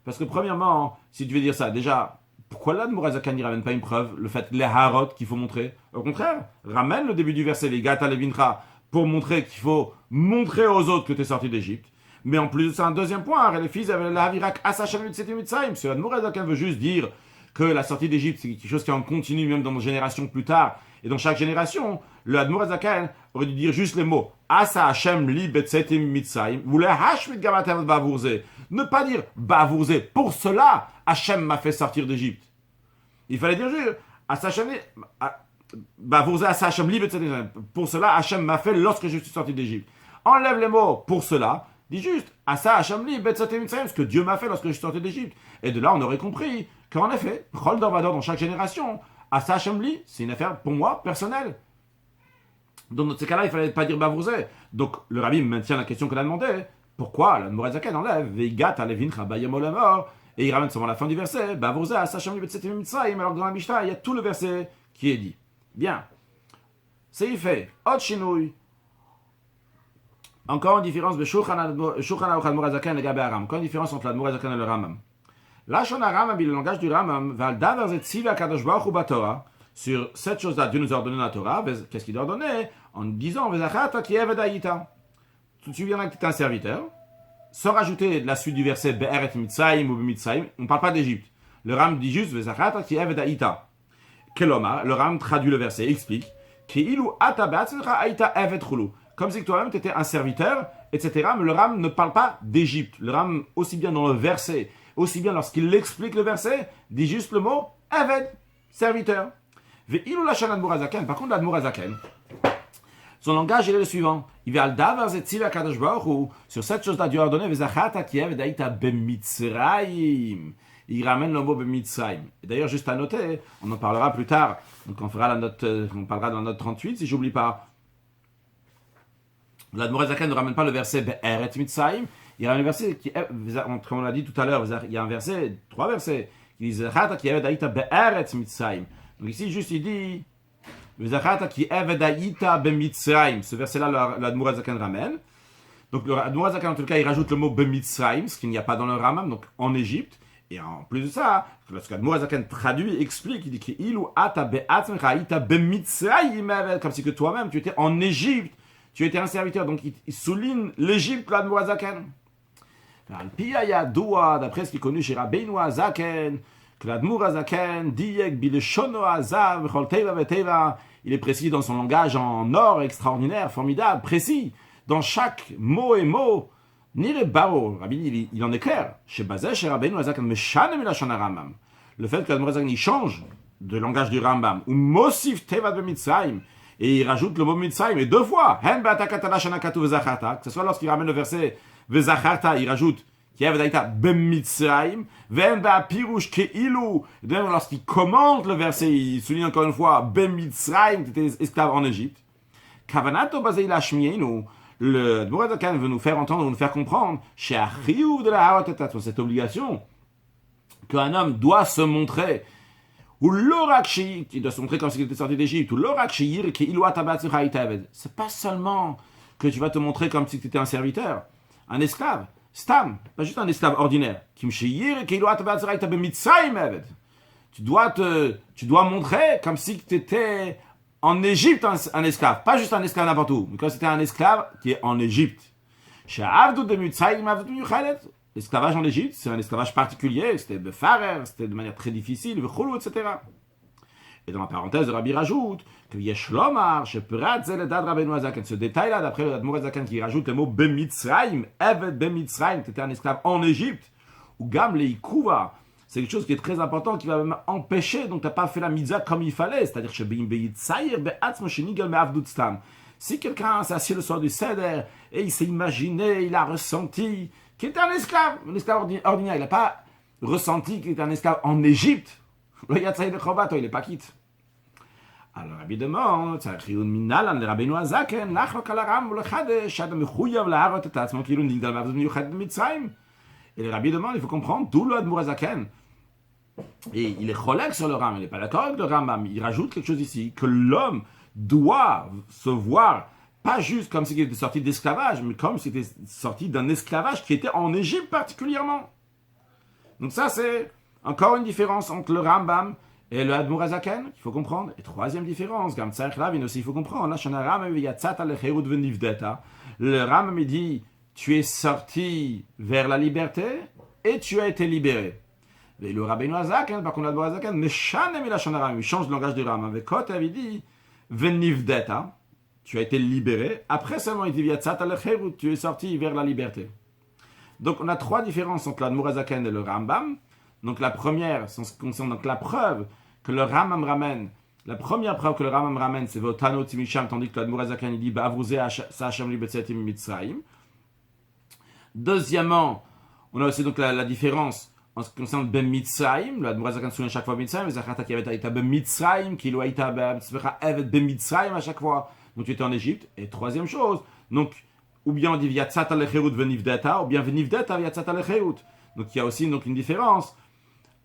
Parce que premièrement, si tu veux dire ça, déjà, pourquoi l'Admour HaZaken n'y ramène pas une preuve, le fait les harot qu'il faut montrer? Au contraire, ramène le début du verset, les gata levincha, pour montrer qu'il faut montrer aux autres que tu es sorti d'Égypte. Mais en plus, c'est un deuxième point, les fils avaient la havirak asachem mitzrayim. Si l'Admour HaZaken veut juste dire que la sortie d'Égypte, c'est quelque chose qui en continue même dans nos générations plus tard, et dans chaque génération, le Admour HaZaken aurait dû dire juste les mots Asa Hashem li betzetim mitzrayim, voulait hashmit gamatem bavurze. Ne pas dire bavurze. Pour cela, Hashem m'a fait sortir d'Égypte. Il fallait dire juste Asa Hashem bavurze Asa Hashem li betzetim. Pour cela, Hashem m'a fait lorsque je suis sorti d'Égypte. Enlève les mots pour cela. Dis juste Asa Hashem li betzetim mitzrayim, ce que Dieu m'a fait lorsque je suis sorti d'Égypte. Et de là, on aurait compris qu'en effet, Chol Dorvador dans chaque génération, Asa Hashem li, c'est une affaire pour moi personnelle. Donc, dans ce cas-là, il ne fallait pas dire Bavrouzé. Donc, le rabbi maintient la question qu'on a demandé. Pourquoi l'Admour HaZaken enlève Veigat alevincha bayom olamor et il ramène seulement la fin du verset Bavrouzé Hashem li betzetim mitzrayim. Alors, dans la Mishnah, il y a tout le verset qui est dit. Bien. C'est fait. Ot shinui. Encore une différence de Shulchan Aruch Admour HaZaken et Gabe Aram. Encore une différence entre l'Admour HaZaken et le Ramam. Lashon Aram, le langage du Ramam, Val davar zet tziva kadosh baruch hu batorah. Sur cette chose-là, Dieu nous a ordonné la Torah. Qu'est-ce qu'il a ordonné? En disant, tu te souviens que tu es un serviteur, sans rajouter la suite du verset Be'eret Mitzrayim ou Mitzrayim, on ne parle pas d'Égypte. Le Ram dit juste, Keloma, le Ram traduit le verset, explique, comme si toi-même tu étais un serviteur, etc. Mais le Ram ne parle pas d'Égypte. Le Ram, aussi bien dans le verset, aussi bien lorsqu'il explique le verset, dit juste le mot Eved, serviteur. Par contre, l'Admour HaZaken, son langage il est le suivant. Il va sur cette chose-là, Dieu a ordonné il ramène le mot bemitzrayim. Et d'ailleurs, juste à noter, on en parlera plus tard. Donc on parlera dans la note 38, si j'oublie pas. L'Admour HaZaken ne ramène pas le verset be'eret mitzrayim. Il ramène le verset qui, comme on l'a dit tout à l'heure, il y a un verset, 3 versets, qui disent be'eret mitzrayim. Donc ici, juste, il dit ce verset-là, l'Admour HaZaken ramène. Donc, l'Admour HaZaken, en tout cas, il rajoute le mot Bemitzrayim, ce qu'il n'y a pas dans le Ramam, donc en Égypte. Et en plus de ça, lorsque l'Admour HaZaken traduit, explique, il dit comme si que toi-même, tu étais en Égypte, tu étais un serviteur. Donc, il souligne l'Égypte, l'Admour HaZaken. D'après ce qui est connu chez Rabbeinu HaZaken, que l'Admour HaZaken, Diyek bileshono hazav v'chol teva v'teva, il est précis dans son langage en or, extraordinaire, formidable, précis, dans chaque mot et mot. Ni le baro, Rabbi, il en est clair. Chez Bazé, chez Rabbeinu HaZaken, meshane milashon haRambam. Le fait que l'Admour HaZaken, il change de langage du Rambam, ou mosif teva b'mitzrayim, et il rajoute le mot mitzrayim, et 2 fois, hen ba'atakatala shana katuv zachata, que ce soit lorsqu'il ramène le verset Vezacharta, il rajoute, lorsqu'il commente le verset, il souligne encore une fois, Ben Mitzrayim, tu étais esclave en Égypte. Kavanato Bazei Lashmienu, le Dmorazakan veut nous faire entendre, nous faire comprendre, chez Achriouv de la Haratetat, cette obligation, qu'un homme doit se montrer, ou l'orakshi, qui doit se montrer comme s'il était sorti d'Égypte, ou l'orakshi, qui c'est pas seulement que tu vas te montrer comme si tu étais un serviteur, un esclave. Stam, pas juste un esclave ordinaire. Tu dois montrer comme si tu étais en Égypte un esclave, pas juste un esclave n'importe où, mais quand c'était un esclave qui est en Égypte. L'esclavage en Égypte, c'est un esclavage particulier, c'était de farer, c'était de manière très difficile, etc. Et dans la parenthèse, le Rabbi rajoute que Yeshlomar, Sheperat Zeledad Rabbeinu Azaken. Ce détail-là, d'après le Admour Azaken, qui rajoute le mot Bemitzraim, Eved Bemitzraim, tu étais un esclave en Égypte, ou Gam Leikuva, c'est quelque chose qui est très important, qui va même empêcher, donc tu n'as pas fait la mitzvah comme il fallait, c'est-à-dire Shebeim Beitzayir Be'atzmo Shenigel Me'avdutstam. Si quelqu'un s'est assis le soir du Seder, et il s'est imaginé, il a ressenti qu'il était un esclave ordinaire, il n'a pas ressenti qu'il était un esclave en Égypte, le Yatsaï de Chobato, il n'est pas quitte. Alors, Rabbi demande, et le Rabbi demande, il faut comprendre, d'où le Admour Azaken. Et il est cholèque sur le Ram, il n'est pas d'accord avec le Rambam. Il rajoute quelque chose ici, que l'homme doit se voir, pas juste comme s'il était sorti d'esclavage, mais comme s'il était sorti d'un esclavage qui était en Égypte particulièrement. Donc ça, c'est encore une différence entre le Rambam et le Admour Azaken, qu'il faut comprendre. Et troisième différence, il faut comprendre. Le Rambam dit, tu es sorti vers la liberté et tu as été libéré. Et le Rabbeinu Azaken, par contre, l'Admour Azaken, il change le langage du Rambam. Avec Kot, il avait dit, venivdeta, tu as été libéré. Après seulement, il dit, tu es sorti vers la liberté. Donc, on a trois différences entre l'Admour Azaken et le Rambam. Donc la première, c'est en ce qui concerne donc la preuve que le Rambam ramène, la première preuve que le Rambam ramène, c'est Votano Timisham, tandis que l'Admour Azaken il dit Ba'avruze Sa'asham li betzetim mitzrayim. Deuxièmement, on a aussi donc la différence en ce qui concerne Ben Mitzrayim, l'Admour Azaken souligne à chaque fois Mitzrayim, mais Zacharta qui avait été Ben Mitzrayim, qui lui a été Ben Mitzrayim à chaque fois, donc tu étais en Égypte. Et troisième chose, donc ou bien on dit Vyatzat al-Cherut venivdeta, ou bien venivdeta Vyatzat al-Cherut. Donc il y a aussi donc une différence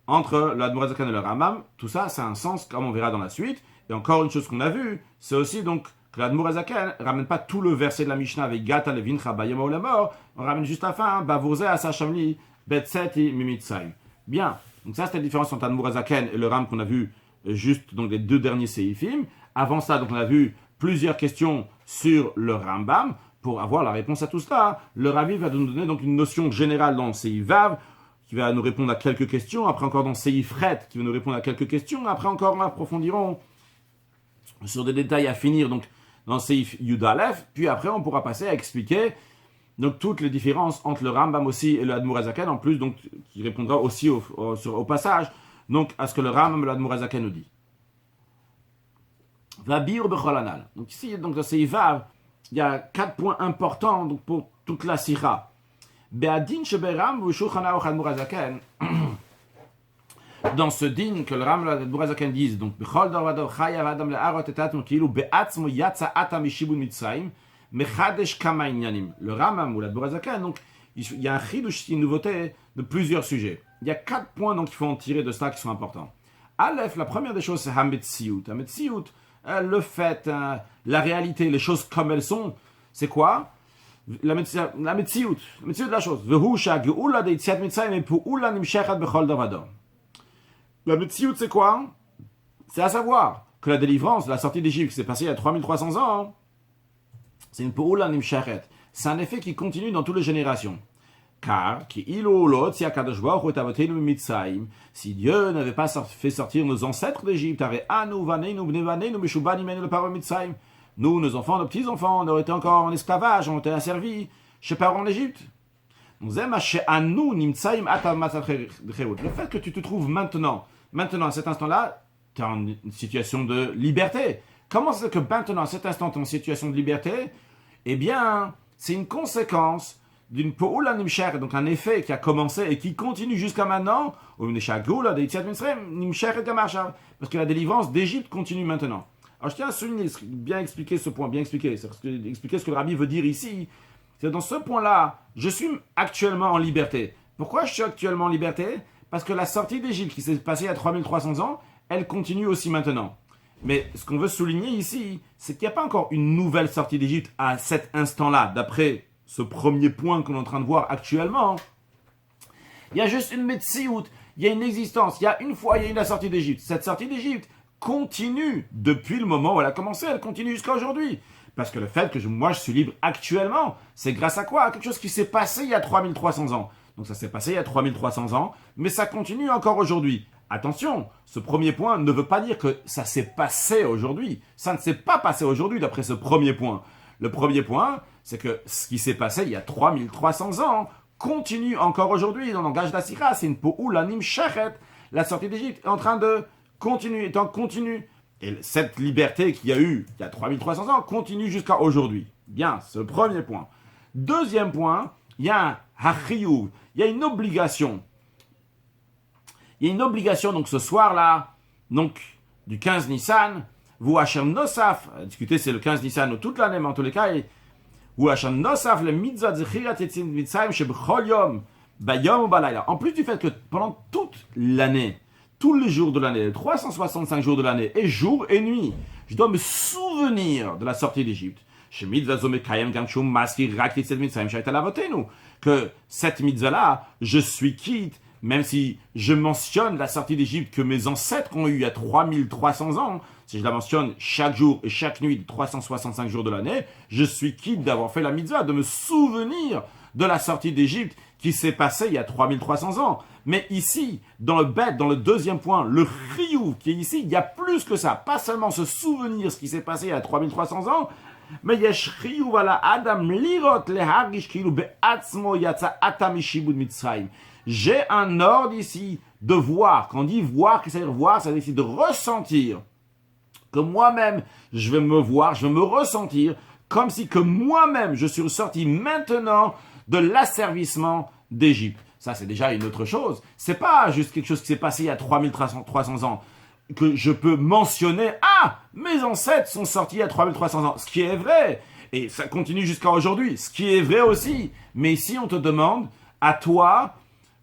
entre l'Admour Azaken et le Rambam. Tout ça, c'est un sens, comme on verra dans la suite. Et encore une chose qu'on a vue, c'est aussi donc que l'Admour Azaken ne ramène pas tout le verset de la Mishnah avec Gata levincha bayama ou la mort. On ramène juste la fin, Bavurze asachamli betseti mimitzai. Bien, donc ça c'est la différence entre l'Admour Azaken et le Ram qu'on a vu juste donc les deux derniers séifim. Avant ça, donc on a vu plusieurs questions sur le Rambam. Pour avoir la réponse à tout cela, le Ravi va nous donner donc une notion générale dans le Seif Vav, qui va nous répondre à quelques questions, après encore dans Seif Ret, qui va nous répondre à quelques questions, après encore on approfondirons sur des détails à finir donc dans Seif Yud Aleph, puis après on pourra passer à expliquer donc toutes les différences entre le Rambam aussi et le Admour Azaken, en plus donc qui répondra aussi au passage donc à ce que le Rambam et le Admour Azaken nous dit. Vabir bechol anal. Donc ici donc dans Seif Vav, il y a 4 points importants donc, pour toute la Sikha. Be'adin sheberam v'shulchan aruch Admour Azaken. Dans ce din que le Ram et l'Admour Azaken disent, donc bechol dor vador chayav adam le'arot et atum kilu be'atzmo yatsa atam mishibun mitzrayim mechadesh kama inyanim. Le Ram ou l'Admour Azaken, donc il y a un chidush, une nouveauté de plusieurs sujets. Il y a 4 points donc qu'il faut en tirer de cela qui sont importants. Aleph, la première des choses, c'est hametziut. Hametziut, le fait, la réalité, les choses comme elles sont, c'est quoi? La metziut de la chose. La metziut, c'est quoi? C'est à savoir que la délivrance, la sortie d'Égypte qui s'est passée il y a 3300 ans, c'est une po'ula nimshachet. C'est un effet qui continue dans toutes les générations. Car, si Dieu n'avait pas fait sortir nos ancêtres d'Égypte, nous, nos enfants, nos petits-enfants, on aurait été encore en esclavage, on était asservis chez parents en Égypte. Le fait que tu te trouves maintenant à cet instant-là, tu es en situation de liberté. Comment c'est que maintenant, à cet instant, tu es en situation de liberté? Eh bien, c'est une conséquence d'une po'ula nimsheret, donc un effet qui a commencé et qui continue jusqu'à maintenant, parce que la délivrance d'Égypte continue maintenant. Alors je tiens à souligner, bien expliquer ce point, expliquer ce que le rabbi veut dire ici. C'est dans ce point-là, je suis actuellement en liberté. Pourquoi je suis actuellement en liberté? Parce que la sortie d'Égypte qui s'est passée il y a 3300 ans, elle continue aussi maintenant. Mais ce qu'on veut souligner ici, c'est qu'il n'y a pas encore une nouvelle sortie d'Égypte à cet instant-là, d'après ce premier point qu'on est en train de voir actuellement. Il y a juste une metsiout, il y a une existence, il y a une fois, il y a eu la sortie d'Égypte. Cette sortie d'Égypte continue depuis le moment où elle a commencé, elle continue jusqu'à aujourd'hui. Parce que le fait que moi je suis libre actuellement, c'est grâce à quoi? À quelque chose qui s'est passé il y a 3300 ans. Donc ça s'est passé il y a 3300 ans, mais ça continue encore aujourd'hui. Attention, ce premier point ne veut pas dire que ça s'est passé aujourd'hui. Ça ne s'est pas passé aujourd'hui d'après ce premier point. Le premier point, c'est que ce qui s'est passé il y a 3300 ans continue encore aujourd'hui. Dans le langage d'Assira, c'est une po'ula nimsheret. La sortie d'Égypte est en train de continuer, étant continue. Et cette liberté qu'il y a eu il y a 3300 ans continue jusqu'à aujourd'hui. Bien, ce premier point. Deuxième point, il y a un hachiyuv, il y a une obligation. Il y a une obligation, donc ce soir-là, donc du 15 Nissan, vous Hashem Nosaf, discuter c'est le 15 Nissan toute l'année, mais en tous les cas, vous Hashem Nosaf, le mitzvah zechirat etzim mitzrayim shebchol yom, bayom ou balayla. En plus du fait que pendant toute l'année, tous les jours de l'année, 365 jours de l'année, et jour et nuit, je dois me souvenir de la sortie d'Égypte. Que cette mitzvah-là, je suis quitte, même si je mentionne la sortie d'Égypte que mes ancêtres ont eue il y a 3300 ans, si je la mentionne chaque jour et chaque nuit de 365 jours de l'année, je suis quitte d'avoir fait la mitzvah, de me souvenir de la sortie d'Égypte qui s'est passée il y a 3300 ans. Mais ici, dans le deuxième point, le chiyuv qui est ici, il y a plus que ça. Pas seulement se souvenir ce qui s'est passé il y a 3300 ans, mais il y a chiyuv ala adam lirot lehargish kilu be'atzmo yatsa ata mishibud mitzrayim. J'ai un ordre ici de voir. Quand on dit voir, qu'est-ce que ça veut dire voir? Ça veut dire de ressentir. Que moi-même, je vais me voir, je vais me ressentir comme si que moi-même, je suis sorti maintenant de l'asservissement d'Égypte. Ça, c'est déjà une autre chose. C'est pas juste quelque chose qui s'est passé il y a 3300 ans que je peux mentionner. Ah, mes ancêtres sont sortis il y a 3300 ans. Ce qui est vrai. Et ça continue jusqu'à aujourd'hui. Ce qui est vrai aussi. Mais ici, on te demande, à toi,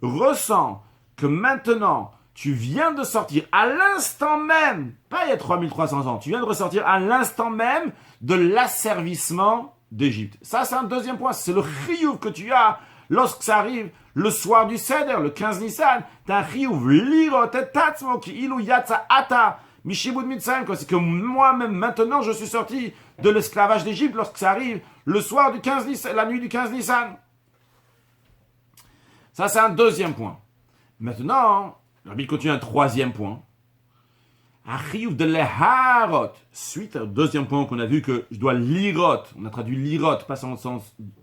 ressens que maintenant, tu viens de sortir à l'instant même, pas il y a 3300 ans, tu viens de ressortir à l'instant même de l'asservissement d'Égypte. Ça, c'est un deuxième point. C'est le chiyuv que tu as lorsque ça arrive le soir du Seder, le 15 Nissan. Tu as un chiyuv lirot et tatzmo ki ilu yatsa ata mishibud mitzrayim. C'est que moi-même, maintenant, je suis sorti de l'esclavage d'Égypte lorsque ça arrive le soir du 15 Nissan, la nuit du 15 Nissan. Ça, c'est un deuxième point. Maintenant, le rabbi continue un troisième point. Achiyuv de leharot. Suite au deuxième point qu'on a vu que je dois lirot. On a traduit lirot, pas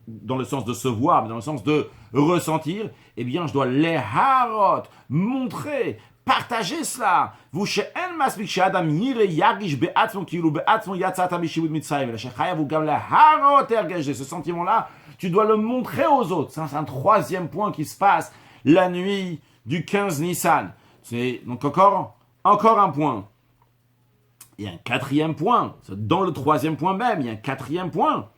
dans le sens de se voir, mais dans le sens de ressentir. Eh bien, je dois leharot, montrer, partager cela. Vous she'en masbik she'adam yire yagish be'atzmo kilu be'atzmo yatzata mishibud mitzrayim. La shechayav gam leharot ergej. Ce sentiment-là, tu dois le montrer aux autres. C'est un troisième point qui se passe la nuit du 15 Nissan. C'est donc encore un point. Il y a un quatrième point. Dans le troisième point même, il y a un quatrième point.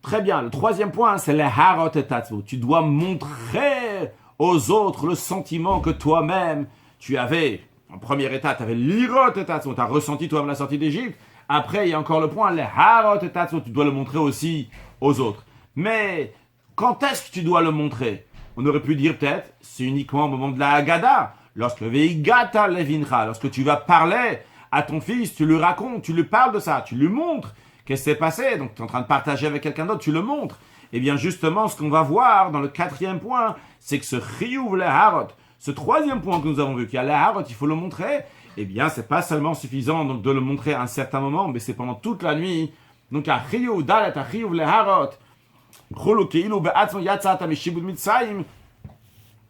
Très bien. Le troisième point, c'est le harot et tatzvo. Tu dois montrer aux autres le sentiment que toi-même, tu avais. En première étape, tu avais l'irot et tatzvo. Tu as ressenti toi-même la sortie d'Égypte. Après, il y a encore le point, le harot et tatzvo. Tu dois le montrer aussi aux autres. Mais quand est-ce que tu dois le montrer? On aurait pu dire peut-être, c'est uniquement au moment de la Haggadah. Lorsque veigata levincha, lorsque tu vas parler à ton fils, tu lui racontes, tu lui parles de ça, tu lui montres qu'est-ce qui s'est passé. Donc tu es en train de partager avec quelqu'un d'autre, tu le montres. Et bien justement, ce qu'on va voir dans le quatrième point, c'est que ce chiyuv leharot, ce troisième point que nous avons vu, qu'il y a leharot, il faut le montrer. Eh bien, c'est pas seulement suffisant donc, de le montrer à un certain moment, mais c'est pendant toute la nuit. Donc, un chiyuv dalet, un chiyuv leharot.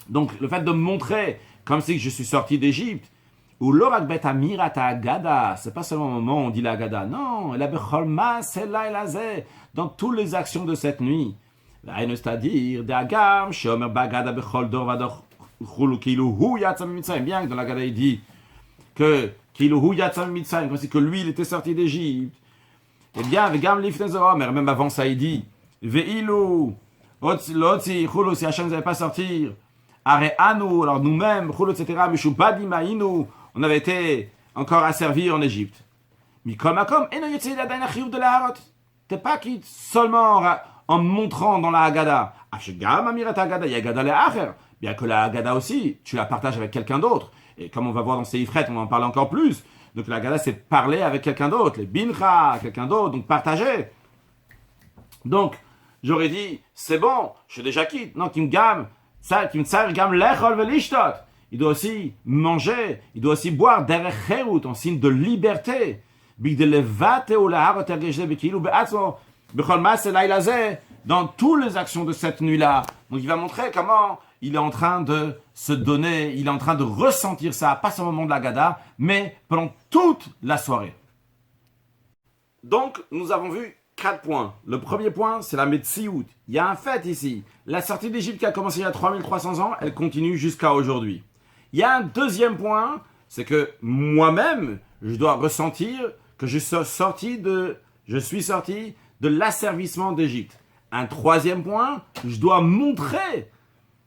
Donc, le fait de me montrer comme si je suis sorti d'Égypte, ou l'orak bet amirata agada, c'est pas seulement au moment où on dit la agada, non, la becholma, c'est là et là, dans toutes les actions de cette nuit. C'est-à-dire, Dagam, Shomer Bagada Bechol Dor Vador Chulu Kilu Hu Yatsam Mitzrayim. Bien que dans la Gada il dit que Kilu Hu Yatsam Mitzrayim, comme si que lui il était sorti d'Égypte. Eh bien, Vegam Lifnei Zomer, même avant ça il dit Veilu Lotzi Chulu, si Hachem ne savait pas sortir. Are Anu, alors nous-mêmes, Chulu, etc. Mishu Badim Ainu, on avait été encore asservis en Égypte. Mikom Akom, Eno Yotzi Yadayin Achiyuv de la Harot. T'es pas quitte seulement en montrant dans la Haggadah. Afshegam Amirat Haggadah, Yagada le Acher. Bien que la Haggadah aussi, tu la partages avec quelqu'un d'autre. Et comme on va voir dans ces Ifret, on va en parler encore plus. Donc la Haggadah, c'est parler avec quelqu'un d'autre. Les Bincha, quelqu'un d'autre. Donc partager. Donc, j'aurais dit, c'est bon, je suis déjà quitte. Non, Kim Tsar Gam Lechol Velishtot. Il doit aussi manger, il doit aussi boire derech cherut, en signe de liberté. Dans toutes les actions de cette nuit-là. Donc il va montrer comment il est en train de se donner, il est en train de ressentir ça, pas seulement au moment de la Gada, mais pendant toute la soirée. Donc nous avons vu 4 points. Le premier point, c'est la Metsiout. Il y a un fait ici. La sortie d'Égypte qui a commencé il y a 3300 ans, elle continue jusqu'à aujourd'hui. Il y a un deuxième point, c'est que moi-même, je dois ressentir que je suis sorti de l'asservissement d'Égypte. Un troisième point, je dois montrer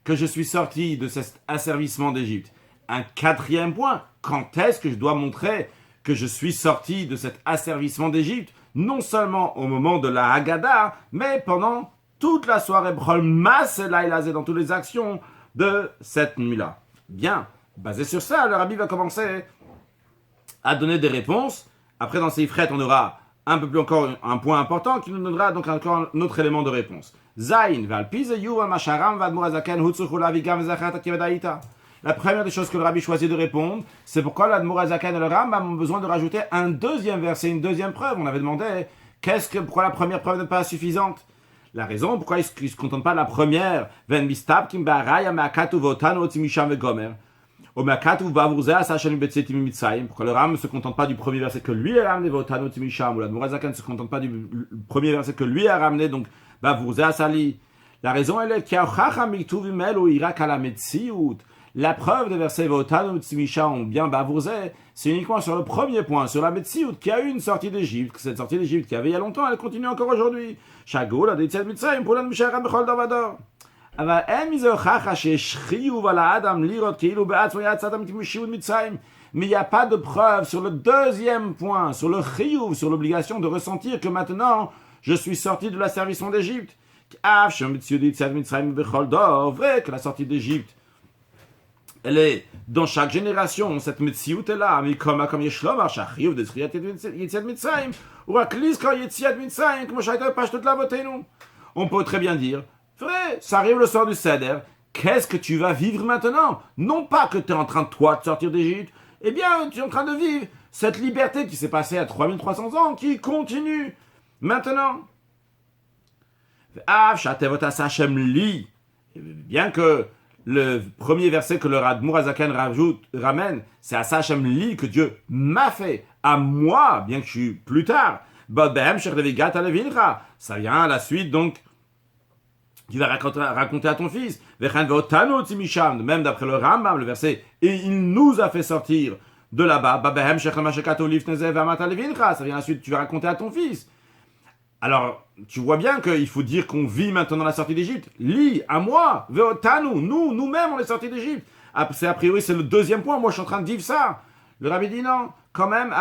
que je suis sorti de cet asservissement d'Égypte. Un quatrième point, quand est-ce que je dois montrer que je suis sorti de cet asservissement d'Égypte, non seulement au moment de la Haggadah, mais pendant toute la soirée, dans toutes les actions de cette nuit-là. Bien, basé sur ça, le Rabbi va commencer à donner des réponses. Après, dans ces frais, on aura un peu plus encore un point important qui nous donnera donc encore un autre élément de réponse. Zayin, la première des choses que le Rabbi choisit de répondre, c'est pourquoi l'Admour Hazaken et le Rambam ont besoin de rajouter un deuxième verset, une deuxième preuve. On avait demandé pourquoi la première preuve n'est pas suffisante. La raison pourquoi ils ne se contentent pas de la première, pourquoi le Ram ne se contente pas du premier verset que lui a ramené, ou l'Admour Hazaken ne se contente pas du premier verset que lui a ramené, donc la raison elle est qu'il y a la preuve des versets Votanu Tzimicha ont bien bavourzé, c'est uniquement sur le premier point, sur la Metsiout, qui a eu une sortie d'Égypte. Cette sortie d'Égypte qui avait il y a longtemps, elle continue encore aujourd'hui. Shagoul a dit Tzed Mitzrayim, pour l'Anmisharam Bechol Davador. Mais il n'y a pas de preuve sur le deuxième point, sur le chiyuv, sur l'obligation de ressentir que maintenant, je suis sorti de l'asservissement d'Égypte. Vrai que la sortie d'Égypte, elle est dans chaque génération, cette Metsiout est là, mais comme Yeshlomar, Shachiyuv, de Yetziat Mitzrayim, ou Aklis, quand Yetziat Mitzrayim, comme Shaita Pashtot Lavotenu. On peut très bien dire, vrai, ça arrive le soir du Seder, qu'est-ce que tu vas vivre maintenant? Non pas que tu es en train de toi de sortir d'Égypte, eh bien, tu es en train de vivre cette liberté qui s'est passée à 3300 ans, qui continue maintenant. Bien que le premier verset que le Admour Hazaken ramène, c'est à Sachem Li que Dieu m'a fait, à moi, bien que je suis plus tard. Ça vient à la suite, donc, tu vas raconter à ton fils. Même d'après le Rambam, le verset, et il nous a fait sortir de là-bas. Ça vient à la suite, tu vas raconter à ton fils. Alors, tu vois bien qu'il faut dire qu'on vit maintenant la sortie d'Égypte. Li, à moi, veotanu, nous-mêmes, on est sortis d'Égypte. A priori, c'est le deuxième point. Moi, je suis en train de vivre ça. Le Rabbi dit non. Quand même,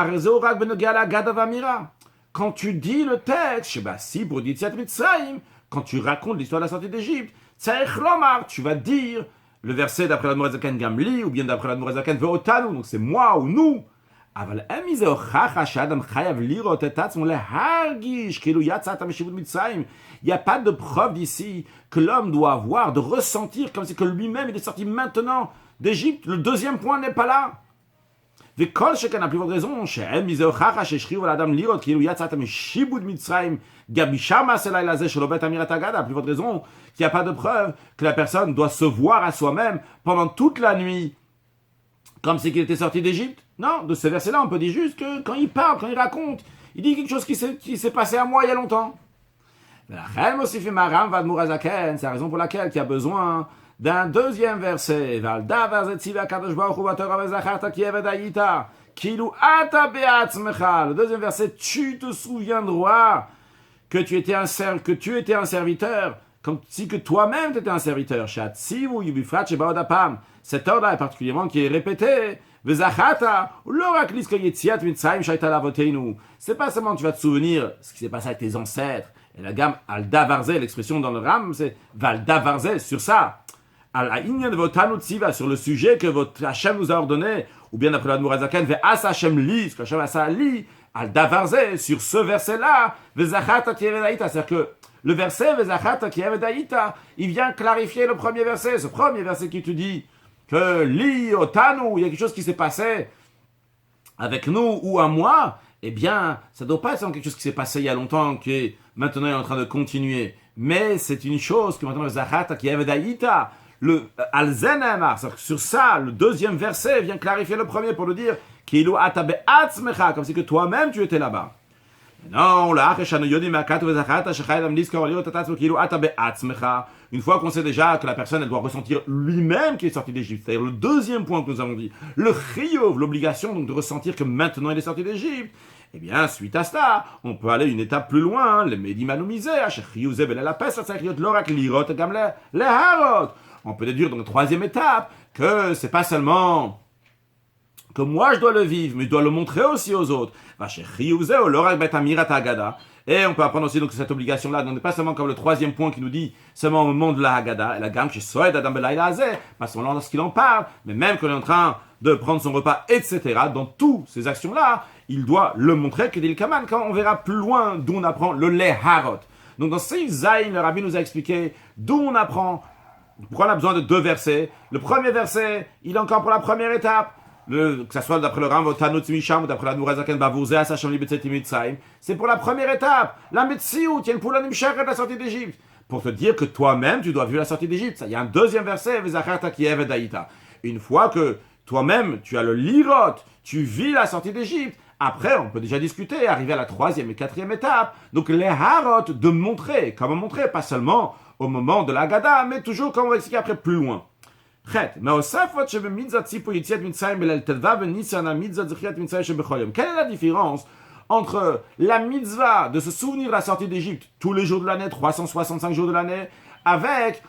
quand tu dis le texte, si pour Yetziat Mitzrayim, quand tu racontes l'histoire de la sortie d'Égypte, tu vas dire le verset d'après l'Admour Hazaken Gamli, ou bien d'après l'Admour Hazaken veotanu, donc c'est moi ou nous. Il n'y a pas de preuve d'ici que l'homme doit avoir, de ressentir comme si que lui-même il est sorti maintenant d'Égypte. Le deuxième point n'est pas là. A plus forte raison, qu'il n'y a pas de preuve que la personne doit se voir à soi-même pendant toute la nuit comme si qu'il était sorti d'Égypte. Non, de ce verset-là, on peut dire juste que quand il parle, quand il raconte, il dit quelque chose qui s'est passé à moi il y a longtemps. C'est la raison pour laquelle il y a besoin d'un deuxième verset. Le deuxième verset, tu te souviendras que tu étais un serviteur, comme si que toi-même tu étais un serviteur. Cet ordre-là particulièrement qui est répété. C'est pas seulement tu vas te souvenir ce qui s'est passé avec tes ancêtres. Et la gamme al-davarze, l'expression dans le ram, c'est val-davarze, sur ça. Sur le sujet que votre Hachem nous a ordonné, ou bien d'après l'Admour Azaken, ve'as Hachem li, ce que Hachem a li, al-davarze, sur ce verset-là, ve'zachata ki evedaïta, c'est-à-dire que le verset ve'zachata ki evedaïta, il vient clarifier le premier verset, ce premier verset qui te dit que li otanu, il y a quelque chose qui s'est passé avec nous ou à moi, eh bien, ça ne doit pas être quelque chose qui s'est passé il y a longtemps, qui maintenant est en train de continuer, mais c'est une chose que maintenant ve'zachata ki evedaïta, le Al-Zenemar, sur ça, le deuxième verset vient clarifier le premier pour nous dire Kilu atabe atzmecha, comme si que toi-même tu étais là-bas. Non, une fois qu'on sait déjà que la personne elle doit ressentir lui-même qu'il est sorti d'Égypte, c'est-à-dire le deuxième point que nous avons dit, le chiyuv, l'obligation donc de ressentir que maintenant il est sorti d'Égypte. Eh bien, suite à cela, on peut aller une étape plus loin, le médimanumisé, on peut déduire dans la troisième étape que c'est pas seulement que moi je dois le vivre, mais je dois le montrer aussi aux autres. Et on peut apprendre aussi donc cette obligation-là, donc n'est pas seulement comme le troisième point qui nous dit seulement au moment de la Haggadah, et la gamme chez Soed Adam Belaïla Azeh, pas seulement lorsqu'il en parle, mais même quand il est en train de prendre son repas, etc. Dans toutes ces actions-là, il doit le montrer que dit le Kaman, quand on verra plus loin d'où on apprend le Leharot. Donc dans ces Zayn, le Rabbi nous a expliqué d'où on apprend. Pourquoi on a besoin de deux versets? Le premier verset, il est encore pour la première étape. Que ce soit d'après le Ram Tanut Misham ou d'après la Nourazaken Bavouze à Sachem Libetset Mitzrayim, c'est pour la première étape. La Metsiout, il y a une poule Nimshach de la sortie d'Égypte. Pour te dire que toi-même, tu dois vivre la sortie d'Égypte. Il y a un deuxième verset, Vezachata ki Evedaïta. Une fois que toi-même, tu as le lirot, tu vis la sortie d'Égypte. Après, on peut déjà discuter, arriver à la troisième et quatrième étape. Donc les harot, de montrer, comment montrer, pas seulement au moment de la Haggadah, mais toujours comme on va expliquer après plus loin. Quelle est la différence entre la mitzvah de se souvenir de la sortie d'Égypte tous les jours de l'année, 365 jours de l'année, avec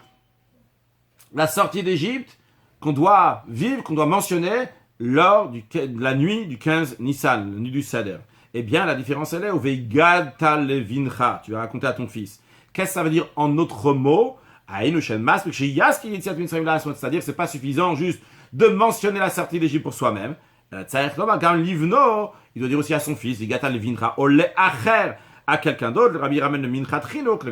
la sortie d'Égypte qu'on doit vivre, qu'on doit mentionner lors de la nuit du 15 Nissan, la nuit du Seder? Eh bien, la différence elle est au Veigata Levincha, tu vas raconter à ton fils. Qu'est-ce que ça veut dire en autres mots? C'est-à-dire que c'est pas suffisant juste de mentionner la sortie d'Égypte pour soi-même. Il doit dire aussi à son fils, à quelqu'un d'autre. Le Rabbi ramène le Minchat Chinok,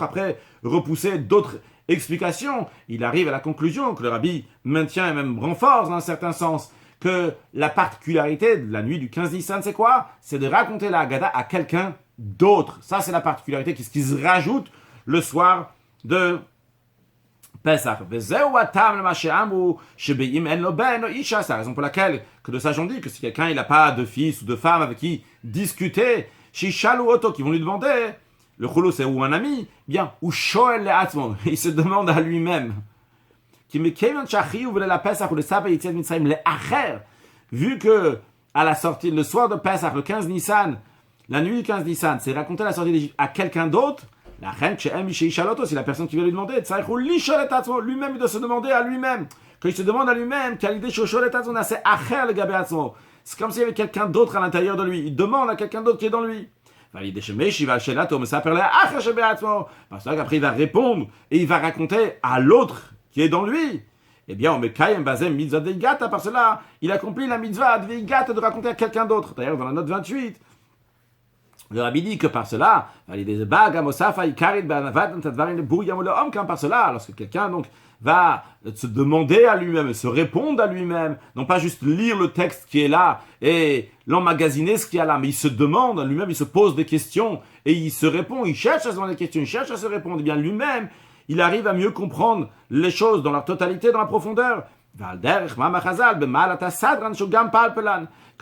après repousser d'autres explications, il arrive à la conclusion que le Rabbi maintient et même renforce dans un certain sens que la particularité de la nuit du 15 Nissan, c'est quoi? C'est de raconter la Haggadah à quelqu'un d'autre. Ça, c'est la particularité qui se rajoute le soir de Pesach. C'est la raison pour laquelle que de sage on dit que si quelqu'un il n'a pas de fils ou de femme avec qui discuter, Shishalu Oto, qui vont lui demander, le choulo c'est ou un ami, bien, ou Shoel le Atzmon, il se demande à lui-même. Vu que à la sortie, le soir de Pesach, le 15 Nissan, la nuit du 15 Nissan, c'est raconter la sortie d'Égypte à quelqu'un d'autre. La reine, c'est la personne qui va lui demander. Lui-même, il doit se demander à lui-même. Quand il se demande à lui-même, c'est comme s'il y avait quelqu'un d'autre à l'intérieur de lui. Il demande à quelqu'un d'autre qui est dans lui. Parce qu'après, il va répondre et il va raconter à l'autre qui est dans lui. Eh bien, on met Kayem Bazem Mitzvah Deigata, par cela, il accomplit la Mitzvah Deigata de raconter à quelqu'un d'autre. D'ailleurs, dans la note 28, le Rabbi dit que par cela, par cela, lorsque quelqu'un donc va se demander à lui-même, se répondre à lui-même, non pas juste lire le texte qui est là et l'emmagasiner ce qu'il y a là, mais il se demande à lui-même, il se pose des questions et il se répond, il cherche à se demander des questions, il cherche à se répondre, et bien lui-même, il arrive à mieux comprendre les choses dans leur totalité, dans la profondeur. Comme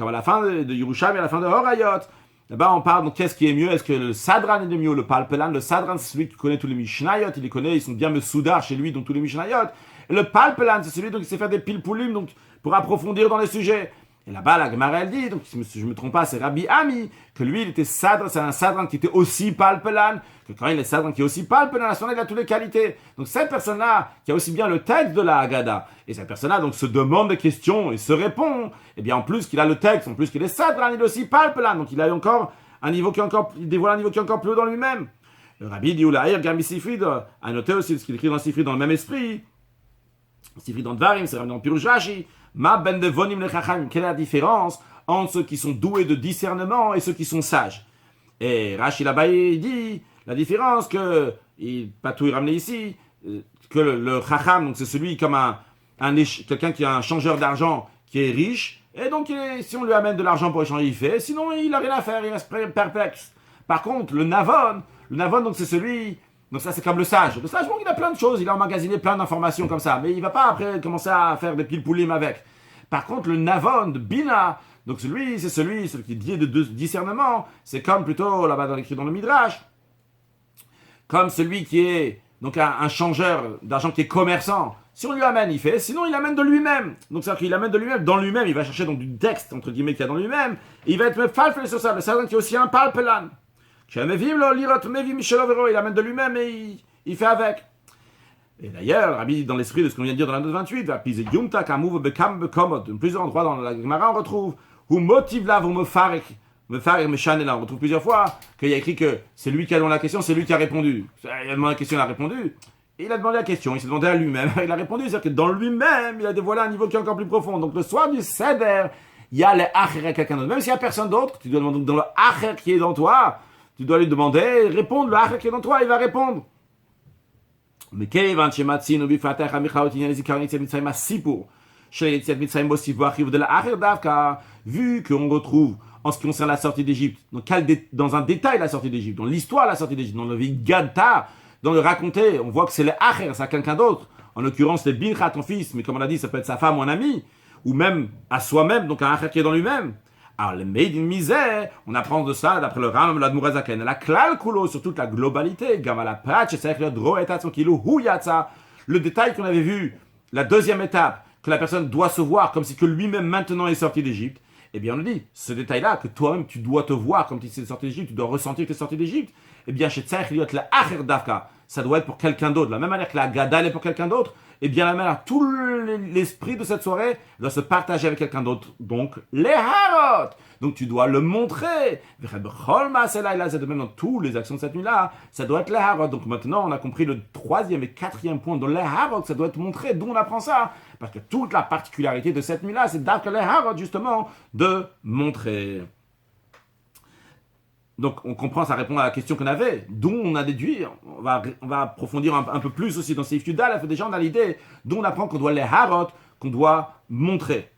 à la fin de Yerushalmi, à la fin de Horayot, Là-bas, on parle, donc, qu'est-ce qui est mieux? Est-ce que le Sadran est le mieux, le Palpelan? Le Sadran, c'est celui qui connaît tous les Mishnayot, il les connaît, ils sont bien Mesoudar chez lui, donc tous les Mishnayot. Et le Palpelan, c'est celui donc, qui sait faire des pilpoulim, donc, pour approfondir dans les sujets. Et là-bas, la Gemara, elle dit, donc, si je me trompe pas, c'est Rabbi Ami, que lui, il était Sadran, c'est un Sadran qui était aussi Palpelan, que quand il est Sadran qui est aussi Palpelan, à ce moment-là, il a toutes les qualités. Donc, cette personne-là, qui a aussi bien le texte de la Haggadah, et cette personne-là, donc, se demande des questions et se répond, et bien, en plus qu'il a le texte, en plus qu'il est Sadran, il est aussi Palpelan, donc, il a encore un niveau qui est encore, il dévoile un niveau qui est encore plus haut dans lui-même. Le Rabbi dit, Oulaïr, Gami Sifrid, a noté aussi ce qu'il écrit dans Sifrid dans le même esprit. Sifrid dans Dvarim, c'est dans Pirush Rashi. Ma ben devonim le chacham. Quelle est la différence entre ceux qui sont doués de discernement et ceux qui sont sages? Et Rashi là-bas, il dit, la différence que, pas tout y ramener ici, que le chacham, donc c'est celui comme quelqu'un qui a un changeur d'argent qui est riche, et donc, si on lui amène de l'argent pour échanger, il fait. Sinon, il n'a rien à faire, il reste perplexe. Par contre, le Navon, donc c'est celui... Donc ça, c'est comme le sage. Le sage, bon, il a plein de choses, il a emmagasiné plein d'informations comme ça. Mais il ne va pas après commencer à faire des pilpoulim avec. Par contre, le Navon de Bina, donc celui qui dit de discernement, c'est comme plutôt, là-bas écrit dans le Midrash, comme celui qui est donc un changeur d'argent qui est commerçant. Si on lui amène, il fait. Sinon, il amène de lui-même. Donc, c'est-à-dire qu'il amène de lui-même. Dans lui-même, il va chercher donc du texte, entre guillemets, qu'il y a dans lui-même. Et il va être falfel sur ça. Le Sadran qui est aussi un palpelan. Il amène de lui-même et il fait avec. Et d'ailleurs, Rabbi, dans l'esprit de ce qu'on vient de dire dans la note 28, dans plusieurs endroits dans la Gemara, on retrouve où motive là, vous me faire là. On retrouve plusieurs fois qu'il y a écrit que c'est lui qui a demandé la question, c'est lui qui a répondu. Il a demandé la question, il a répondu. Et il a demandé la question, il s'est demandé à lui-même, il a répondu, c'est-à-dire que dans lui-même, il a dévoilé un niveau qui est encore plus profond. Donc le soir du Seder, il y a le Acher à quelqu'un d'autre. Même s'il n'y a personne d'autre, tu dois demander dans le Acher qui est dans toi, tu dois lui demander, répondre, le Acher qui est dans toi, il va répondre. Mais vu qu'on retrouve en ce qui concerne la sortie d'Égypte, dans un détail la sortie d'Égypte, dans l'histoire de la sortie d'Égypte, dans le Vigata, dans le raconter, on voit que c'est le Acher, c'est à quelqu'un d'autre. En l'occurrence, c'est Bilcha, ton fils, mais comme on l'a dit, ça peut être sa femme ou un ami, ou même à soi-même, donc un Acher qui est dans lui-même. Alors, le Made in Misère, on apprend de ça, d'après le Ram, l'Admour Zaken, la Klal Kulo, sur toute la globalité, Gamala Patch, c'est le Droetatson Kilo, Huyatsa, le détail qu'on avait vu, la deuxième étape, que la personne doit se voir comme si que lui-même maintenant est sorti d'Égypte. Eh bien, on le dit, ce détail-là, que toi-même tu dois te voir comme si tu es sorti d'Égypte, tu dois ressentir que tu es sorti d'Égypte. Eh bien, chez Tzarech Liot, la Acher Davka, ça doit être pour quelqu'un d'autre. De la même manière que la Gadal est pour quelqu'un d'autre, eh bien, la même manière, tout l'esprit de cette soirée doit se partager avec quelqu'un d'autre. Donc, les Harot. Donc, tu dois le montrer. De même dans toutes les actions de cette nuit-là, ça doit être les Harot. Donc, maintenant, on a compris le troisième et quatrième point de les Harot, ça doit être montré. D'où on apprend ça? Parce que toute la particularité de cette nuit-là, c'est d'apprendre les Harot, justement, de montrer. Donc, on comprend, ça répond à la question qu'on avait, d'où on a déduit, on va approfondir un peu plus aussi dans ces Yudal, déjà on a l'idée, d'où on apprend qu'on doit les harot, qu'on doit montrer.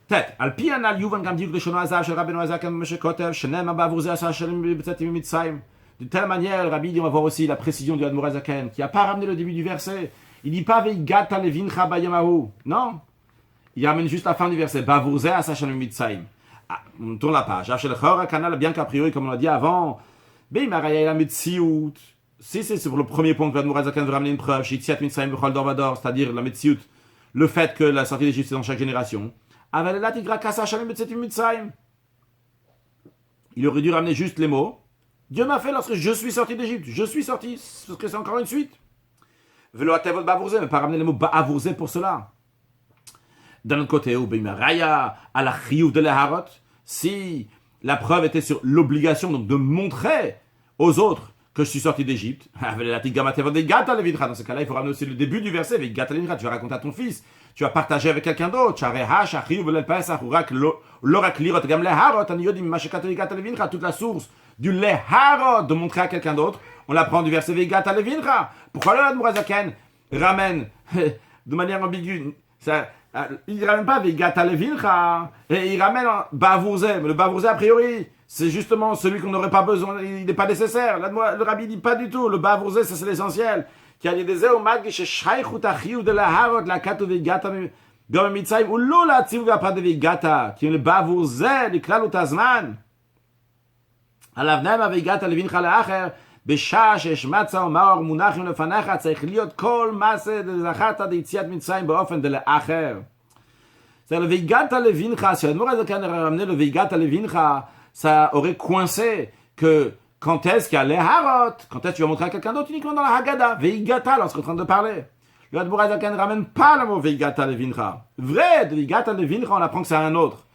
Tête, Alpi anal yuvan gam dik de shono azav shel Rabbeinu Azaken Moshe Kotev, shenem abavurze asa shalem b'tzatim mitzrayim. De telle manière, le Rabbi dit, on va voir aussi la précision du Admour Azaken, qui n'a pas ramené le début du verset. Il dit pas veigata levincha bayamahu. Non. Il ramène juste la fin du verset. Bavurze asa shalem mitzrayim. On tourne la page. Bien qu'a priori, comme on l'a dit avant, si c'est pour le premier point que l'Admour Azaken veut ramener une preuve, c'est-à-dire la Metsiout, le fait que la sortie d'Égypte c'est dans chaque génération, il aurait dû ramener juste les mots. Dieu m'a fait lorsque je suis sorti d'Égypte. Je suis sorti, parce que c'est encore une suite. Mais pas ramener les mots ba'avourze pour cela. D'un autre côté, à la chiyuv de l'Eharot, si la preuve était sur l'obligation donc de montrer aux autres que je suis sorti d'Égypte, dans ce cas-là, il faut ramener aussi le début du verset, tu vas raconter à ton fils, tu vas partager avec quelqu'un d'autre, toute la source du leharot de montrer à quelqu'un d'autre, on l'apprend du verset pourquoi l'Admour Azaken ramène de manière ambiguë ça? Il ne ramène pas Vigata Levincha, et il ramène Bavurze. Mais le Bavurze, a priori, c'est justement celui qu'on n'aurait pas besoin, il n'est pas nécessaire. Là, le Rabbi dit pas du tout. Le Bavurze, ça c'est l'essentiel. Qui a dit des Eumad, chez Shaykhut Achiou de la Harod, la Kato Vigata, Gom Mitzayim, ou Lola Tsivu, pas de Vigata, qui est le Bavurze, du Klalut Azman. עליו נאמר והגעת לבנך לאחר, בשעה שיש מצה ומאור מונחים לפניך, צריך להיות כל מעשה דזכרת דיציאת מצרים באופן דלאחר. C'est-à-dire, le Veigata Levincha, si l'Admour Azakan a ramené le Veigata Levincha, ça aurait coincé que quand est-ce qu'il y a les Harot, quand est-ce que tu vas montrer à quelqu'un d'autre uniquement dans la Haggadah, Veigata, lorsqu'on est en train de parler. Le Admour Azakan ne ramène pas le mot Veigata Levincha. Vrai, de Veigata Levincha, on apprend que c'est un autre.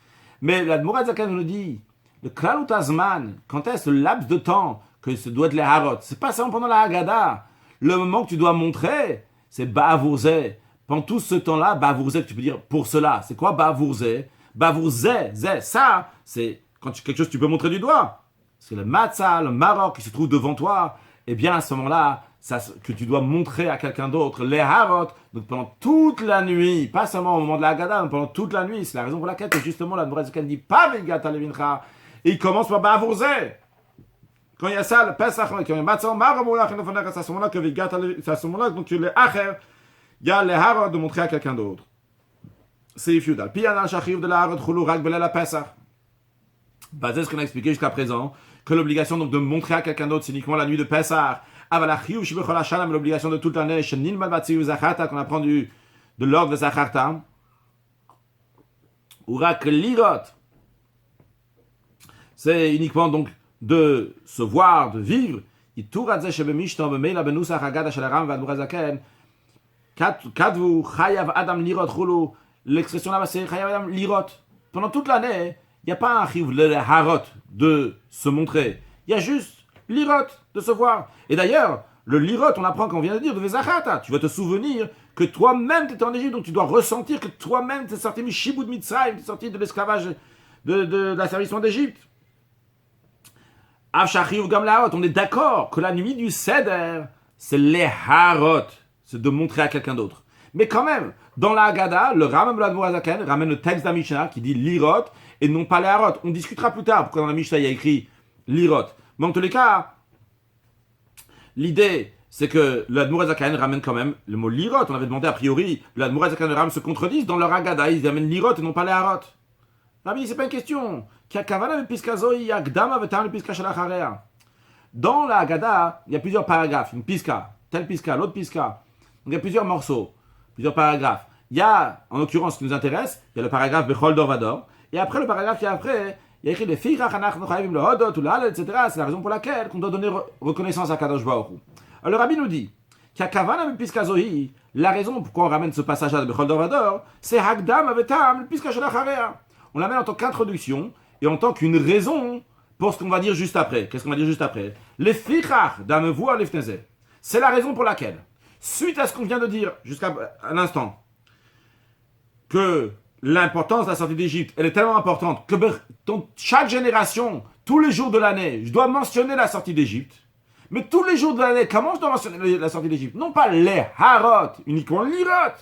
Mais l'Admour Azakan nous dit, le Klalut Azman, quand est-ce le laps de temps que ce doit être les Harot, c'est pas seulement pendant la Haggadah. Le moment que tu dois montrer, c'est Ba'avourze. Pendant tout ce temps-là, Ba'avourze, tu peux dire pour cela. C'est quoi Ba'avourze? Ba'avourze, ça, c'est quand quelque chose que tu peux montrer du doigt. C'est le matzah, le Maroc qui se trouve devant toi. Eh bien, à ce moment-là, ça, que tu dois montrer à quelqu'un d'autre, les harot, donc pendant toute la nuit, pas seulement au moment de la Haggadah, mais pendant toute la nuit. C'est la raison pour laquelle, justement, la Nouvelle dit pas Veigata Levincha. Et il commence par Ba'avourze. Quand il y a ça, le Pesach, quand il y a le matzah, Maroc, c'est à ce moment-là que Veigata Levincha, c'est à ce moment-là que tu les acher. Il y a les harot de montrer à quelqu'un d'autre. C'est feudal. Puis il y a un chachiv de la harot choulou rak belel la Pesach. Basé sur ce qu'on a expliqué jusqu'à présent, que l'obligation donc de montrer à quelqu'un d'autre, c'est uniquement la nuit de Pesach. Avalachiv shibechol hashana, mais l'obligation de toute l'année, shenil malbatzi uzachata, qu'on apprend de l'ordre de Zacharta. Ou rak lirot. C'est uniquement donc de se voir, de vivre. Ituradze shebemishton bemeila benusach haggadah shel Aram v'admurazaken. Kadvu, Chayav Adam Lirot Choulou. L'expression là-bas, c'est Chayav Adam Lirot. Pendant toute l'année, il n'y a pas un chiv, le harot, de se montrer. Il y a juste Lirot, de se voir. Et d'ailleurs, le Lirot, on apprend qu'on vient de dire, de Vezachata. Tu vas te souvenir que toi-même, tu étais en Égypte, donc tu dois ressentir que toi-même, tu es sorti de Shibud Mitzrayim, tu es sorti de l'esclavage, de la servition d'Égypte. Av Shachiv Gam Laharot, on est d'accord que la nuit du Seder, c'est les harot. C'est de montrer à quelqu'un d'autre. Mais quand même, dans la Haggadah, le Rambam l'Admour Azaken ramène le texte de la Mishnah qui dit lirot et non pas les harot. On discutera plus tard pourquoi dans la Mishnah il y a écrit lirot. Mais en tous les cas, l'idée c'est que l'Admour Azaken ramène quand même le mot lirot. On avait demandé a priori, l'Admour Azaken et le Rambam se contredisent dans leur Haggadah, ils amènent lirot et non pas les harot. Rabbi, c'est pas une question. Dans la Haggadah, il y a plusieurs paragraphes, une piska, tel piska, l'autre piska. Donc il y a plusieurs morceaux, plusieurs paragraphes. Il y a, en l'occurrence, ce qui nous intéresse, il y a le paragraphe Bechol Dor Vador. Et après, le paragraphe qui est après, il y a écrit les Fichach Anach Nochayim le Hodot ou l'Halel, etc. C'est la raison pour laquelle on doit donner reconnaissance à Kadosh Baruch Hu. Alors le Rabbi nous dit qu'il y a Kavana Piska Zohi, la raison pourquoi on ramène ce passage-là de Bechol Dor Vador, c'est Hagdam Avetam, Piska Shalacharea. On l'amène en tant qu'introduction et en tant qu'une raison pour ce qu'on va dire juste après. Qu'est-ce qu'on va dire juste après? Les Fichach d'Amevoua Lefneze. C'est la raison pour laquelle, suite à ce qu'on vient de dire jusqu'à l'instant, que l'importance de la sortie d'Égypte, elle est tellement importante que chaque génération, tous les jours de l'année, je dois mentionner la sortie d'Égypte. Mais tous les jours de l'année, comment je dois mentionner la sortie d'Égypte? Non pas les harot, uniquement l'irot.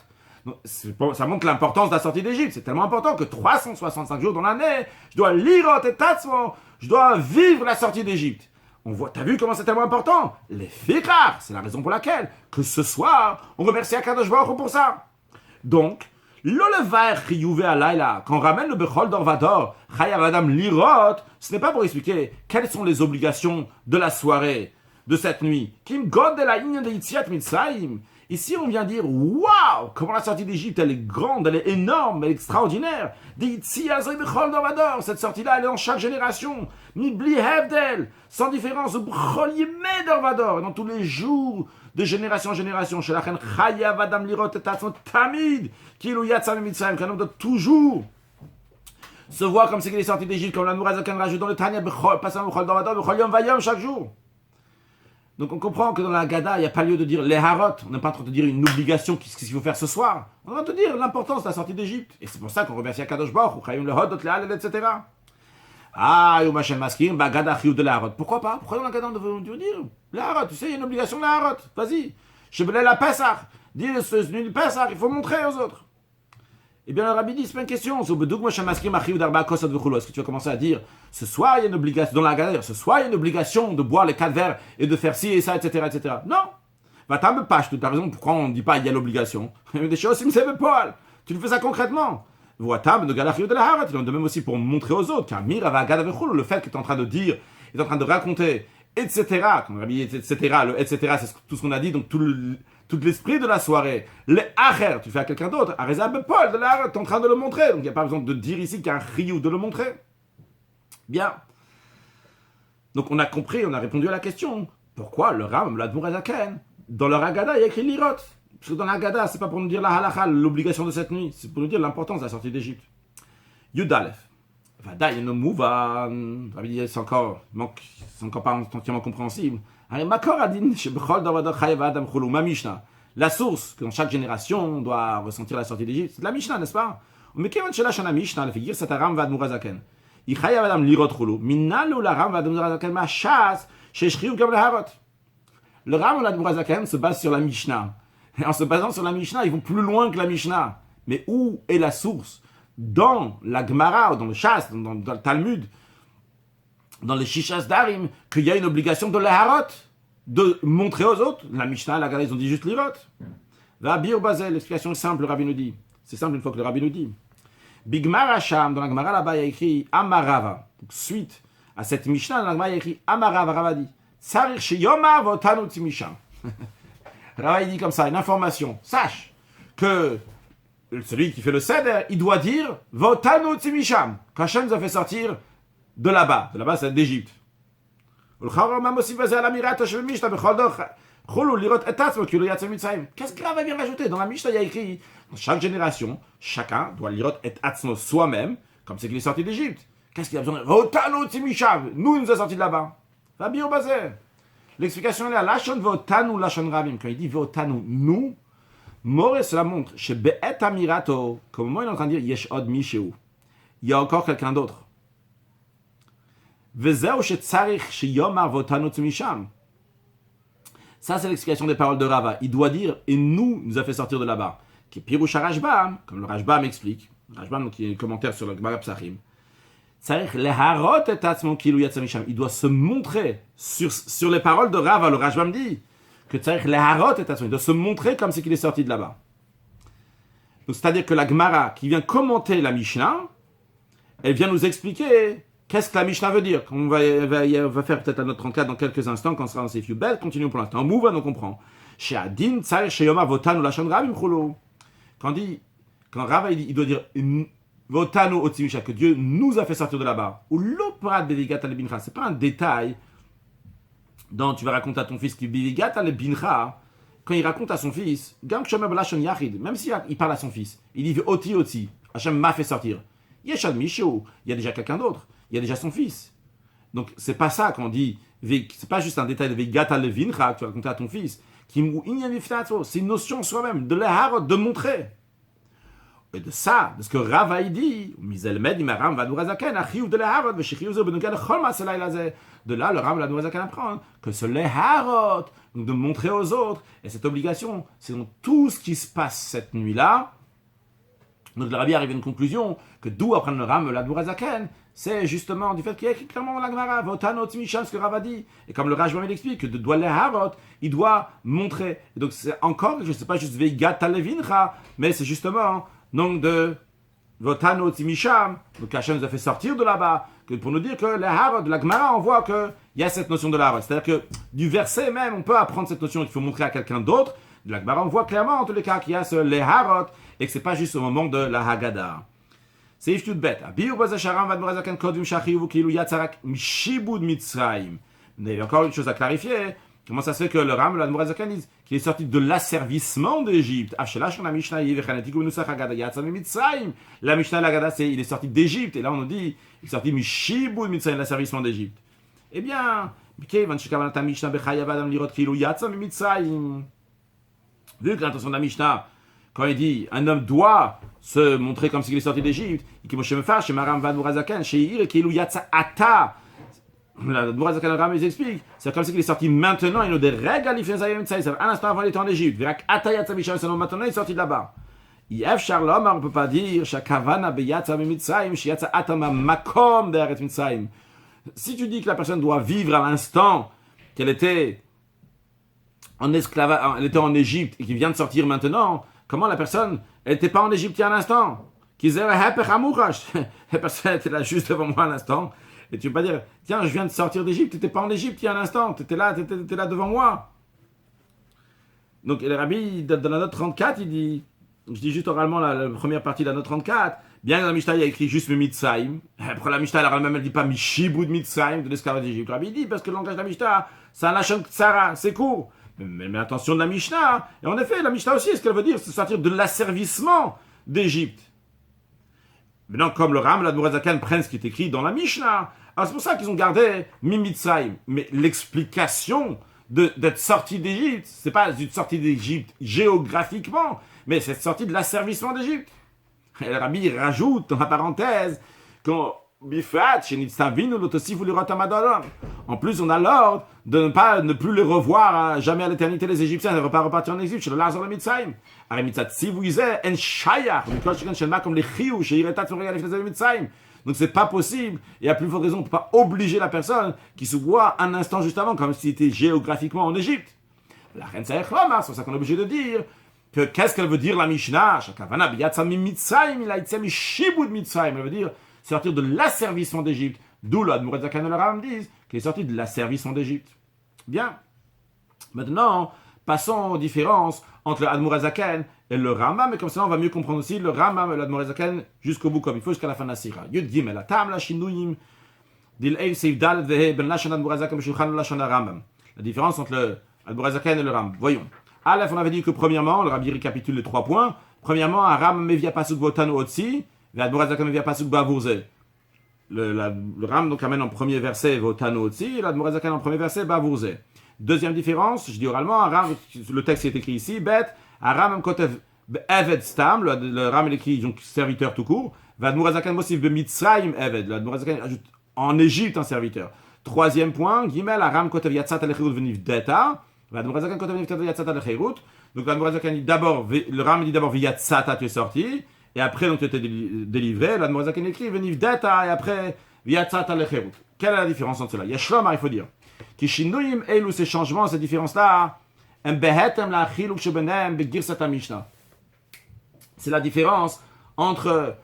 Ça montre l'importance de la sortie d'Égypte. C'est tellement important que 365 jours dans l'année, je dois l'irot et tatsmo, je dois vivre la sortie d'Égypte. On voit, t'as vu comment c'est tellement important? Les fichar, c'est la raison pour laquelle, que ce soir, on remercie Akadosh Baruch Hu pour ça. Donc, l'olevar chiyuvé alayla, quand on ramène le Bechol Dor Vador, Chayav Adam Lirot, ce n'est pas pour expliquer quelles sont les obligations de la soirée, de cette nuit. Kim God de la Inyan de Yitziat Mitzrayim. Ici, on vient dire, waouh, comment la sortie d'Égypte, elle est grande, elle est énorme, elle est extraordinaire. Cette sortie-là, elle est en chaque génération. Nibli Hevdel, sans différence, Dorvador, dans tous les jours, de génération en génération. Chez la reine Chayav Adam Lirot et Tatzon Tamid, Kilu Yatzam Mitzrayim, qu'un homme doit toujours se voir comme c'est qu'il est sorti d'Égypte, comme la Nourazakan rajoute dans le Tanya, passant Bechol Dorvador, Bechol Yom Vayom, chaque jour. Donc on comprend que dans la Haggadah, il n'y a pas lieu de dire les harot. On n'est pas en train de dire une obligation, qu'est-ce qu'il faut faire ce soir. On est en train de dire l'importance de la sortie d'Égypte. Et c'est pour ça qu'on remercie à Kadosh Baruch Hu, Chayim le Hodot, le Halel, etc. Ah, Yom Hashem Maskim, Bagada Chiyuv de la harot. Pourquoi pas? Pourquoi dans la Haggadah on devait dire les harot? Tu sais, il y a une obligation de la harot. Vas-y. Shebelel la Pesach. Dis ce nuit du Pesach, il faut montrer aux autres. Eh bien, le Rabbi dit, c'est pas une question. Est-ce que tu vas commencer à dire, ce soir, il y a une obligation, dans la Haggadah, ce soir, il y a une obligation de boire les 4 verres et de faire ci et ça, etc., etc. Non. Va-t'en me pâche, tu as raison, pourquoi on ne dit pas, il y a l'obligation. Des choses, tu le fais ça concrètement. Il en de même aussi pour montrer aux autres, car le fait que tu es en train de dire, il est en train de raconter, etc. Comme Rabbi, etc. Le etc. c'est tout ce qu'on a dit, donc tout l'esprit de la soirée. Les acher, tu fais à quelqu'un d'autre. Areza Bepol, de l'art, tu es en train de le montrer. Donc il n'y a pas besoin de dire ici qu'il y a un chiyuv de le montrer. Bien. Donc on a compris, on a répondu à la question. Pourquoi le Ram, l'Admour Azaken, dans leur Haggadah, il y a écrit l'Irot. Parce que dans la Haggadah, c'est pas pour nous dire la halakha, l'obligation de cette nuit. C'est pour nous dire l'importance de la sortie d'Égypte. Yudalef. Vadaï no mouva. C'est encore pas entièrement compréhensible. La source que dans chaque génération on doit ressentir la sortie d'Égypte, c'est de la Mishnah, n'est-ce pas? Mais qu'est-ce que c'est la Mishnah? La figure c'est Aram va Admourazaken. Il chayav Adam lirot chulu. Minalo la Ram va Admourazaken ma chasse chez Shriou comme le Harot. Le Ram va Admourazaken se base sur la Mishnah. Et en se basant sur la Mishnah, ils vont plus loin que la Mishnah. Mais où est la source? Dans la Gemara, dans le Shas, dans le Talmud, dans les Shishas Darim, qu'il y a une obligation de l'Harot, de montrer aux autres. La Mishnah, la Gala, ils ont dit juste l'Irot. Va Bir Bazel, l'explication est simple, le Rabbi nous dit. C'est simple une fois que le Rabbi nous dit. Bigmar Hacham, dans la Gemara là-bas, il y a écrit Amarava. Donc, suite à cette Mishnah, dans la Gemara, il y a écrit Amarava, Rava dit Tsarir Sheyoma Votanu Timisham. Rava, dit comme ça, une information. Sache que celui qui fait le Seder, il doit dire Votanu Timisham. Qu'Hachem nous a fait sortir de là-bas. De là-bas, c'est d'Égypte. Qu'est-ce que Rav vient rajouter? Dans la Mishnah, il y a écrit dans chaque génération, chacun doit lirot et atzmo soi-même, comme c'est qu'il est sorti d'Égypte. Qu'est-ce qu'il a besoin de Votanu Timisham? Nous, il nous a sorti de là-bas. Va bien au basé. L'explication est là. Lachon Votanu, Lachon Rabim. Quand il dit Votanu, nous, Moré cela montre, chez Be'et Amirato, qu'au moment où il est en train de dire Yesh Od Mishéou, il y a encore quelqu'un d'autre. Ça, c'est l'explication des paroles de Rava. Il doit dire, et nous a fait sortir de là-bas. Qui Piroucha Rashbam, comme le Rashbam explique. Rashbam, qui est un commentaire sur le Gemara Psachim. Il doit se montrer sur les paroles de Rava. Le Rashbam dit que il doit se montrer comme c'est qu'il est sorti de là-bas. Donc, c'est-à-dire que la Gemara, qui vient commenter la Mishnah, elle vient nous expliquer qu'est-ce que la Mishnah veut dire. On va faire peut-être à notre 34 dans quelques instants, quand on sera dans ces few belles, continuons pour l'instant. Mouva, donc on comprend. Quand Rava il doit dire Votanu Otimisha, que Dieu nous a fait sortir de là-bas. Ou l'oprat bevigat al bincha, c'est pas un détail dont tu vas raconter à ton fils qui bevigat al bincha, quand il raconte à son fils, même s'il parle à son fils, il dit Oti, Hachem m'a fait sortir. Yeshad Mishou, il y a déjà quelqu'un d'autre. Il y a déjà son fils. Donc, c'est pas ça qu'on dit. C'est pas juste un détail de Vegata Levincha que tu vas raconter à ton fils. C'est une notion soi-même, de l'Eharot, de montrer. Et de ça, de ce que Rava dit, de là, le Rav Ladmourazaken apprend que ce l'Eharot, de montrer aux autres, et cette obligation, c'est dans tout ce qui se passe cette nuit-là. Donc le Rabbi arrive à une conclusion que d'où apprendre le Ram Ladmourazaken, c'est justement du fait qu'il y a écrit clairement dans la Gemara, Votano Timisham, ce que Rav a dit. Et comme le Rashbam l'explique, que de doit les Harot, il doit montrer. Et donc c'est encore, je ne sais pas juste Veigat Alevincha, mais c'est justement donc de Votano Timisham, donc Hachem nous a fait sortir de là-bas, que pour nous dire que les Harot, de la Gemara, on voit qu'il y a cette notion de l'Harot. C'est-à-dire que du verset même, on peut apprendre cette notion qu'il faut montrer à quelqu'un d'autre. De la Gemara, on voit clairement en tous les cas qu'il y a ce les Harot, et que ce n'est pas juste au moment de la Haggadah. C'est tout bête. Il y a encore une chose à clarifier. Comment ça se fait que le Ram, l'Admourazaken, dit qu'il est sorti de l'asservissement d'Égypte? La Mishnah, la Haggadah, c'est il est sorti d'Égypte. Et là, on nous dit il est sorti Mishiboud Mitzrayim, l'asservissement d'Égypte. Eh bien, vu que l'intention de la Mishnah, quand il dit un homme doit se montrer comme s'il est sorti d'Égypte, et qui chez Maram Vadmourazaken, chez Ir, et qui est Yatsa Ata, la Mourazaken Ram les explique, c'est comme s'il est sorti maintenant, il y a des règles à un instant avant il était en Égypte, Virak Ata Yatsa Misham, maintenant il est sorti de là-bas. Yef Sharlom, on ne peut pas dire, Shakavana Beyatsa Mitzrayim, Shiatsa Atama Makom Deret Mitzrayim. Si tu dis que la personne doit vivre à l'instant qu'elle était en esclavage, elle était en Égypte et qui vient de sortir maintenant, comment la personne, elle n'était pas en Égypte il y a un instant? La personne était là juste devant moi un instant. Et tu ne peux pas dire, tiens, je viens de sortir d'Égypte, tu n'étais pas en Égypte il y a un instant, tu étais là devant moi. Donc le rabbi, dans la note 34, il dit, je dis juste oralement la première partie de la note 34, bien que dans la Mishnah, il y a écrit juste Mitzrayim. Après la Mishnah, elle ne dit pas Mishibud Mitzrayim, de l'esclavage d'Égypte. Le rabbi dit, parce que le langage de la Mishnah, c'est un lachon tsara, c'est court. Mais attention de la Mishnah. Et en effet, la Mishnah aussi, ce qu'elle veut dire, c'est sortir de l'asservissement d'Égypte. Maintenant, comme le Ram, l'Admor HaZaken prennent ce qui est écrit dans la Mishnah. Alors c'est pour ça qu'ils ont gardé Mitzrayim. Mais l'explication d'être sorti d'Égypte, c'est pas une sortie d'Égypte géographiquement, mais c'est sortie de l'asservissement d'Égypte. Et le Rabbi rajoute dans la parenthèse qu'en plus, on a l'ordre de ne plus les revoir jamais à l'éternité, les Égyptiens, ne pas repartir en exil chez le Lazar le Mitzrayim. Donc c'est pas possible, et à plus forte raison, on ne peut pas obliger la personne qui se voit un instant juste avant, comme s'il était géographiquement en Égypte. La reine c'est pour ça qu'on est obligé de dire que qu'est-ce qu'elle veut dire la Mishnah? Elle veut dire sortir de l'asservissement d'Égypte. D'où l'Admor HaZaken et le Ram disent qu'il est sorti de l'asservissement d'Égypte. Bien. Maintenant, passons aux différences entre l'Admor HaZaken et le Rambam, mais comme ça on va mieux comprendre aussi le Rambam et l'Admor HaZaken jusqu'au bout, comme il faut, jusqu'à la fin de la sira. Yud Gimel, Atam la Shinuyim, Dil Eil Seif Dal Vehe Ben Lashon Admor HaZaken B'Shulchan Lashon Rambam. La différence entre l'Admor HaZaken et le Rambam. Voyons. Aleph, on avait dit que premièrement, le Rabbi récapitule les 3 points. Premièrement, un Ram Mevia Pasuk Votanu Otsi, l'Admor HaZaken Mevia Pasuk Bavurze. Le Ram donc amène en premier verset Votanu Otsi, l'Admor HaZaken en premier verset Bavurze. Deuxième différence, je dis oralement, un Ram, le texte est écrit ici, Bet, un Ram Kotev Eved Stam, le Ram est écrit donc serviteur tout court, l'Admor HaZaken Mosif B'Mitzrayim Eved, l'Admor HaZaken ajoute en Égypte un serviteur. Troisième point, Gimel, un Ram Kotev Yatzat Alechirut Veniv Deta, l'Admor HaZaken Kotev Veniv Deta Yatzat Alechirut, donc l'Admor HaZaken dit d'abord, le Ram dit d'abord Viyatzata, tu es sorti, et après donc tu étais délivré, l'Admor HaZaken écrit Veniv Deta, et après Viyatzata Alechirut. Quelle est la différence entre cela? Yeshlomar, il faut dire. Kishinuyim elu, ces changements, ces différences-là, c'est la différence entre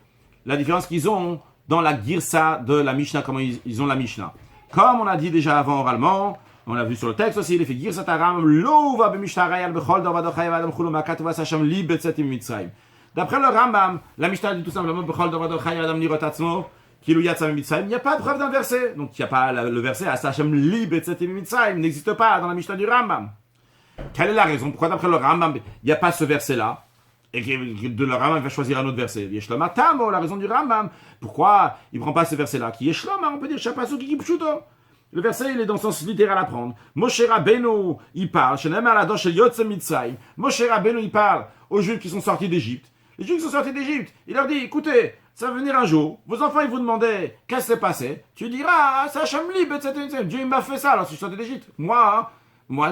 la différence qu'ils ont dans la girsa de la Mishnah, comment ils ont la Mishnah. Comme on a dit déjà avant oralement, on l'a vu sur le texte aussi, il est fait girsa taram lova b'mishtarayal b'chol davadochayev adam chulu makatuvas hashem li betzetim mitzrayim. D'après le Rambam, la Mishnah dit tout simplement b'chol davadochayev adam nirotatzmo Kilou Yatzam Mitzrayim, il n'y a pas de preuve d'un verset. Donc il n'y a pas le verset Asachem li betzetim mitzrayim, n'existe pas dans la Mishnah du Rambam. Quelle est la raison? Pourquoi d'après le Rambam, il n'y a pas ce verset-là? Et que de le Rambam va choisir un autre verset. Yeshloma Tamo, la raison du Rambam. Pourquoi il ne prend pas ce verset-là? Qui Yeshloma, on peut dire Shapasu Kiki Pshuto. Le verset, il est dans le sens littéral à prendre. Moshe Rabbeinu, il parle. Shenem Aladosh Yotzem Mitzrayim. Moshe Rabbeinu, il parle aux Juifs qui sont sortis d'Égypte. Les Juifs qui sont sortis d'Égypte, il leur dit, écoutez, ça va venir un jour, vos enfants ils vous demandaient qu'est-ce qui s'est passé, tu diras, c'est Hachem libre, etc. Dieu il m'a fait ça alors je suis sorti d'Égypte. Moi,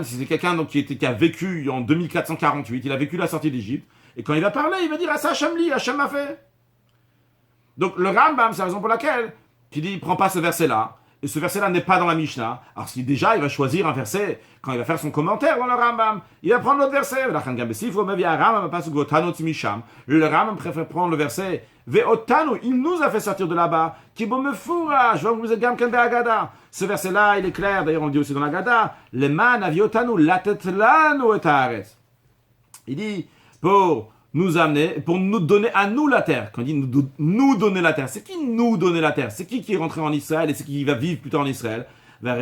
c'est quelqu'un donc, qui a vécu en 2448, il a vécu la sortie d'Égypte, et quand il va parler, il va dire, c'est Hachem libre, Hachem m'a fait. Donc le Rambam, c'est la raison pour laquelle il dit, il ne prend pas ce verset-là, et ce verset-là n'est pas dans la Mishnah. Alors si déjà il va choisir un verset, quand il va faire son commentaire dans le Rambam, il va prendre l'autre verset. Le Rambam préfère prendre le verset Ve'otanu, il nous a fait sortir de là-bas. Ce verset-là, il est clair, d'ailleurs on le dit aussi dans la Gada, le man aviotanu latetlanu et haaretz. Il dit, pour nous amener, pour nous donner à nous la terre. Quand il dit nous donner la terre, c'est qui nous donner la terre? C'est qui est rentré en Israël et c'est qui va vivre plus tard en Israël? La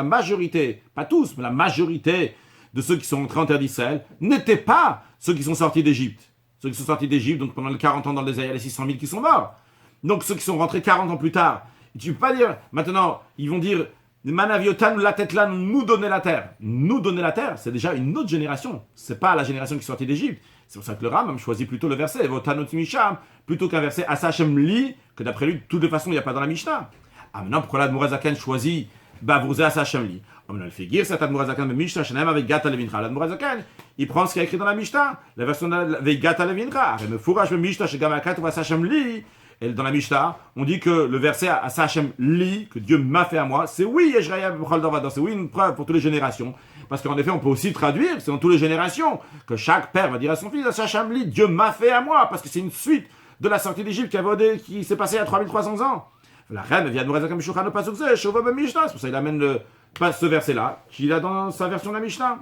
majorité, pas tous, mais la majorité de ceux qui sont rentrés en terre d'Israël n'étaient pas ceux qui sont sortis d'Égypte. Ceux qui sont sortis d'Égypte, donc pendant les 40 ans dans le désert, il y a les 600 000 qui sont morts. Donc ceux qui sont rentrés 40 ans plus tard, tu ne peux pas dire, maintenant, ils vont dire, Manaviotan, la tête là, nous donner la terre. Nous donner la terre, c'est déjà une autre génération. C'est pas la génération qui est sortie d'Égypte. C'est pour ça que le Rambam choisit plutôt le verset, Votanot Misham, plutôt qu'un verset Asachem li, que d'après lui, de toutes les façons, il n'y a pas dans la Mishnah. Ah, maintenant, pourquoi l'Admor HaZaken choisit Bavurze Asachem li? On a le figure, cet Admor HaZaken, mais Mishnah, Shenem avec Gata Levincha. L'Admor HaZaken, il prend ce qui est écrit dans la Mishnah, la version avec Gata Levincha. Mais fourrage, Mishnah, chez Gamakat, ou Asachem li. Et dans la Mishnah, on dit que le verset à Sachem li, que Dieu m'a fait à moi, c'est oui, c'est oui une preuve pour toutes les générations. Parce qu'en effet, on peut aussi traduire, c'est dans toutes les générations, que chaque père va dire à son fils, à Sachem li, Dieu m'a fait à moi, parce que c'est une suite de la sortie d'Égypte qui s'est passée il y a 3300 ans. La reine vient de Mourazakan Mishouchan au Pasuk Zeh, Shova Ben Mishnah. C'est pour ça qu'il amène ce verset-là, qu'il a dans sa version de la Mishnah.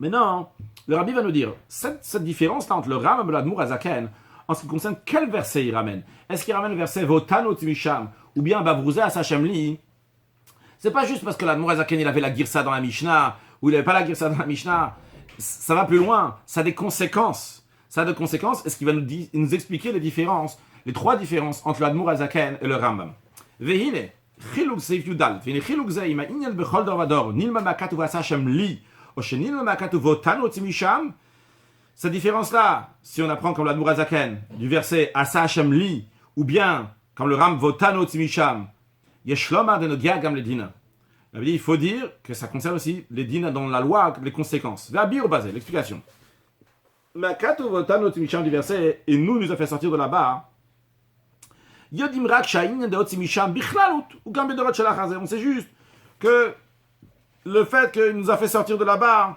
Mais non, le Rabbi va nous dire, cette différence-là entre le Rambam et l'Admour Azaken, en ce qui concerne quel verset il ramène? Est-ce qu'il ramène le verset Votan Otimisham ou bien Bavrouzé à Sachemli? C'est pas juste parce que l'Admour Azaken il avait la Girsa dans la Mishnah ou il n'avait pas la Girsa dans la Mishnah. Ça va plus loin, ça a des conséquences. Ça a des conséquences et ce qui va nous expliquer les différences, les trois différences entre l'Admour Azaken et le Rambam. Vehine, Chiluk Seif Yudal, Vehine Chiluk Zei, Ma Inyal Bechol Dorvador, Nilma Makatu Vasachemli. Cette différence-là, si on apprend comme l'Admour Azaken du verset Asa Hashem Li, ou bien comme le Ram Votano Tzimisham, Yeshlomar de Nogia Gam Ledina. Il faut dire que ça concerne aussi les dînes dans la loi, les conséquences. Verbi au basé, l'explication. Makatu Votano Tzimisham du verset, et nous a fait sortir de là-bas. Yodim Rak Shain de Otzimisham Bichlalut, ou Gambedorot Shalachazé. On sait juste que le fait qu'il nous a fait sortir de là-bas,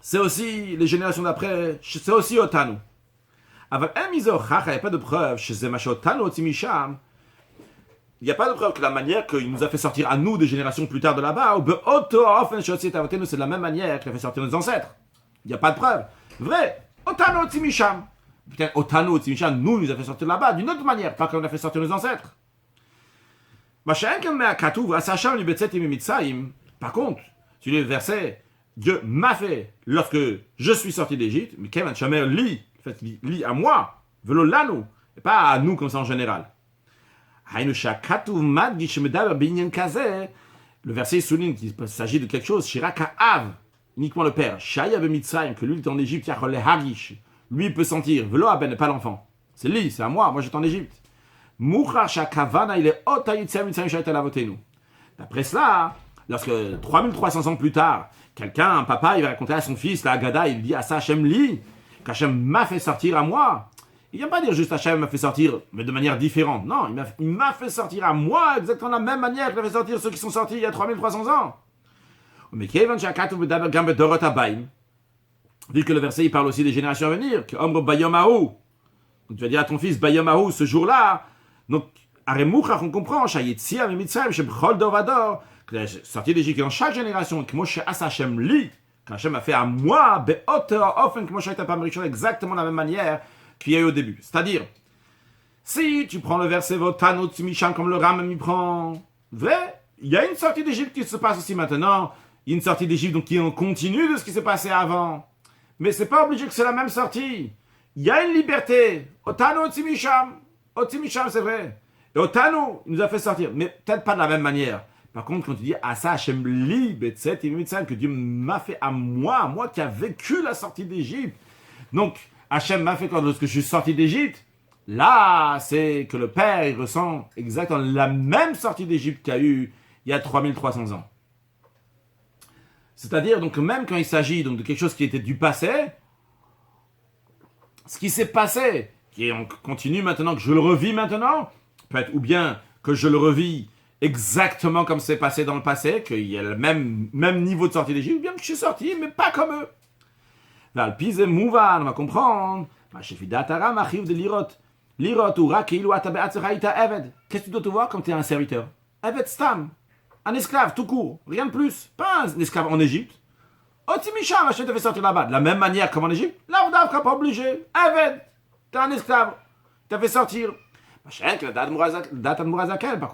c'est aussi les générations d'après, c'est aussi Otanu. Avec il n'y a pas de preuve, il n'y a pas de preuve que la manière qu'il nous a fait sortir à nous des générations plus tard de là-bas, c'est de la même manière qu'il a fait sortir nos ancêtres. Il n'y a pas de preuve. Vrai, Otanu Otimisham. Peut-être Otanu Otimisham nous a fait sortir de là-bas d'une autre manière, pas comme on a fait sortir nos ancêtres. Par contre, tu lis le verset, Dieu m'a fait lorsque je suis sorti d'Égypte, mais Kevin Chamer lit à moi, velo lanu, et pas à nous comme ça en général. Le verset souligne qu'il s'agit de quelque chose, Shiraka Av, uniquement le père, Shaya Bemitzrayim, que lui est en Égypte, Yachole Hagish, lui peut sentir, velo Aben, et pas l'enfant. C'est lui, c'est à moi j'étais en Égypte. D'après cela, lorsque 3300 ans plus tard, un papa, il va raconter à son fils, la Haggadah, il dit à ça, Hachem li, qu'Hachem m'a fait sortir à moi. Il ne vient pas dire juste Hachem m'a fait sortir, mais de manière différente. Non, il m'a fait sortir à moi, exactement de la même manière qu'il a fait sortir ceux qui sont sortis il y a 3300 ans. Mais vu que le verset, il parle aussi des générations à venir, que Omro Bayomahu, donc tu vas dire à ton fils, Bayomahu, ce jour-là, donc, Aremouchach, on comprend, Shayetzia, Mitzrayim, Shebchol Dovador, que la sortie d'Égypte dans chaque génération, que Moshe Hashem li, qu'Hachem a fait à moi, Be'oter Ofen, que Moshe était pas américain, exactement de la même manière qu'il y a eu au début. C'est-à-dire, si tu prends le verset Votano Tzimisham comme le Ram m'y prend, vrai, il y a une sortie d'Égypte qui se passe aussi maintenant, il y a une sortie d'Égypte donc qui en continue de ce qui s'est passé avant. Mais c'est pas obligé que c'est la même sortie. Il y a une liberté. Otano Tzimisham. Otimisham, c'est vrai. Et Otanu, il nous a fait sortir. Mais peut-être pas de la même manière. Par contre, quand tu dis Asa Hashem li betzet que Dieu m'a fait à moi qui a vécu la sortie d'Égypte. Donc, Hashem m'a fait quand lorsque je suis sorti d'Égypte, là, c'est que le Père, il ressent exactement la même sortie d'Égypte qu'il y a eu il y a 3300 ans. C'est-à-dire, donc, même quand il s'agit donc, de quelque chose qui était du passé, ce qui s'est passé, et on continue maintenant, que je le revis maintenant, peut-être, ou bien que je le revis exactement comme c'est passé dans le passé, qu'il y a le même niveau de sortie d'Égypte, ou bien que je suis sorti, mais pas comme eux. On va comprendre. Qu'est-ce que tu dois te voir quand tu es un serviteur? Eved Stam, un esclave tout court, rien de plus, pas un esclave en Égypte. Otimisham, Hachem te fait sortir là-bas, de la même manière comme en Égypte, là on n'a pas obligé. Eved, t'es un esclave, t'as fait sortir. Par contre,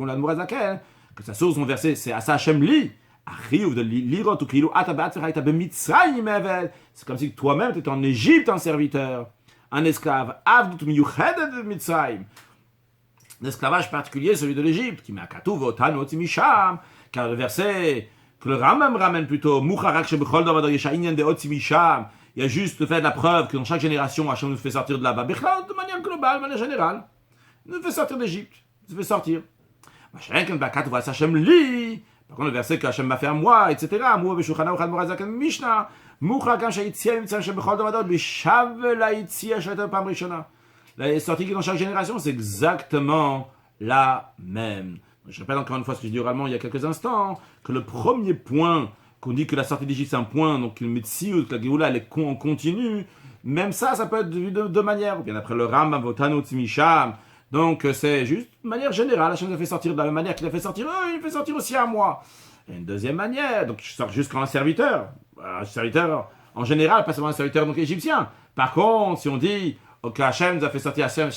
l'Admour Azaken, que sa source, son verset, c'est Asa Hashem li, arrive de l'irot ou kilo atabatzaita bemitzrayim eved. C'est comme si toi-même tu étais en Égypte un serviteur, un esclave. Avdut miyuchedet de Mitzrayim. L'esclavage particulier, celui de l'Égypte, qui m'a katou votanu otimisham, car le verset que le Rambam ramène plutôt, mucharak shebechol davador yeshainyan de otimisham. Il y a juste fait la preuve que dans chaque génération, Hachem nous fait sortir de là-bas. Bichlal, de manière globale, de manière générale. Il nous fait sortir d'Égypte. Il nous fait sortir. Par contre, le verset que Hachem m'a fait à moi, etc. La sortie qui est dans chaque génération, c'est exactement la même. Je répète encore une fois ce que je dis oralement il y a quelques instants, que le premier point qu'on dit que la sortie d'Égypte c'est un point, donc le Metsiout, que la Géoula elle est en continu, même ça peut être vu de deux manières. Ou bien après le Rambam, Votano, Tzimisham, donc c'est juste de manière générale, Hachem nous a fait sortir de la même manière qu'il a fait sortir eux, il fait sortir aussi à moi. Et une deuxième manière, donc je sors juste quand un serviteur en général, pas seulement un serviteur donc égyptien. Par contre, si on dit que Hachem nous a fait sortir à ça,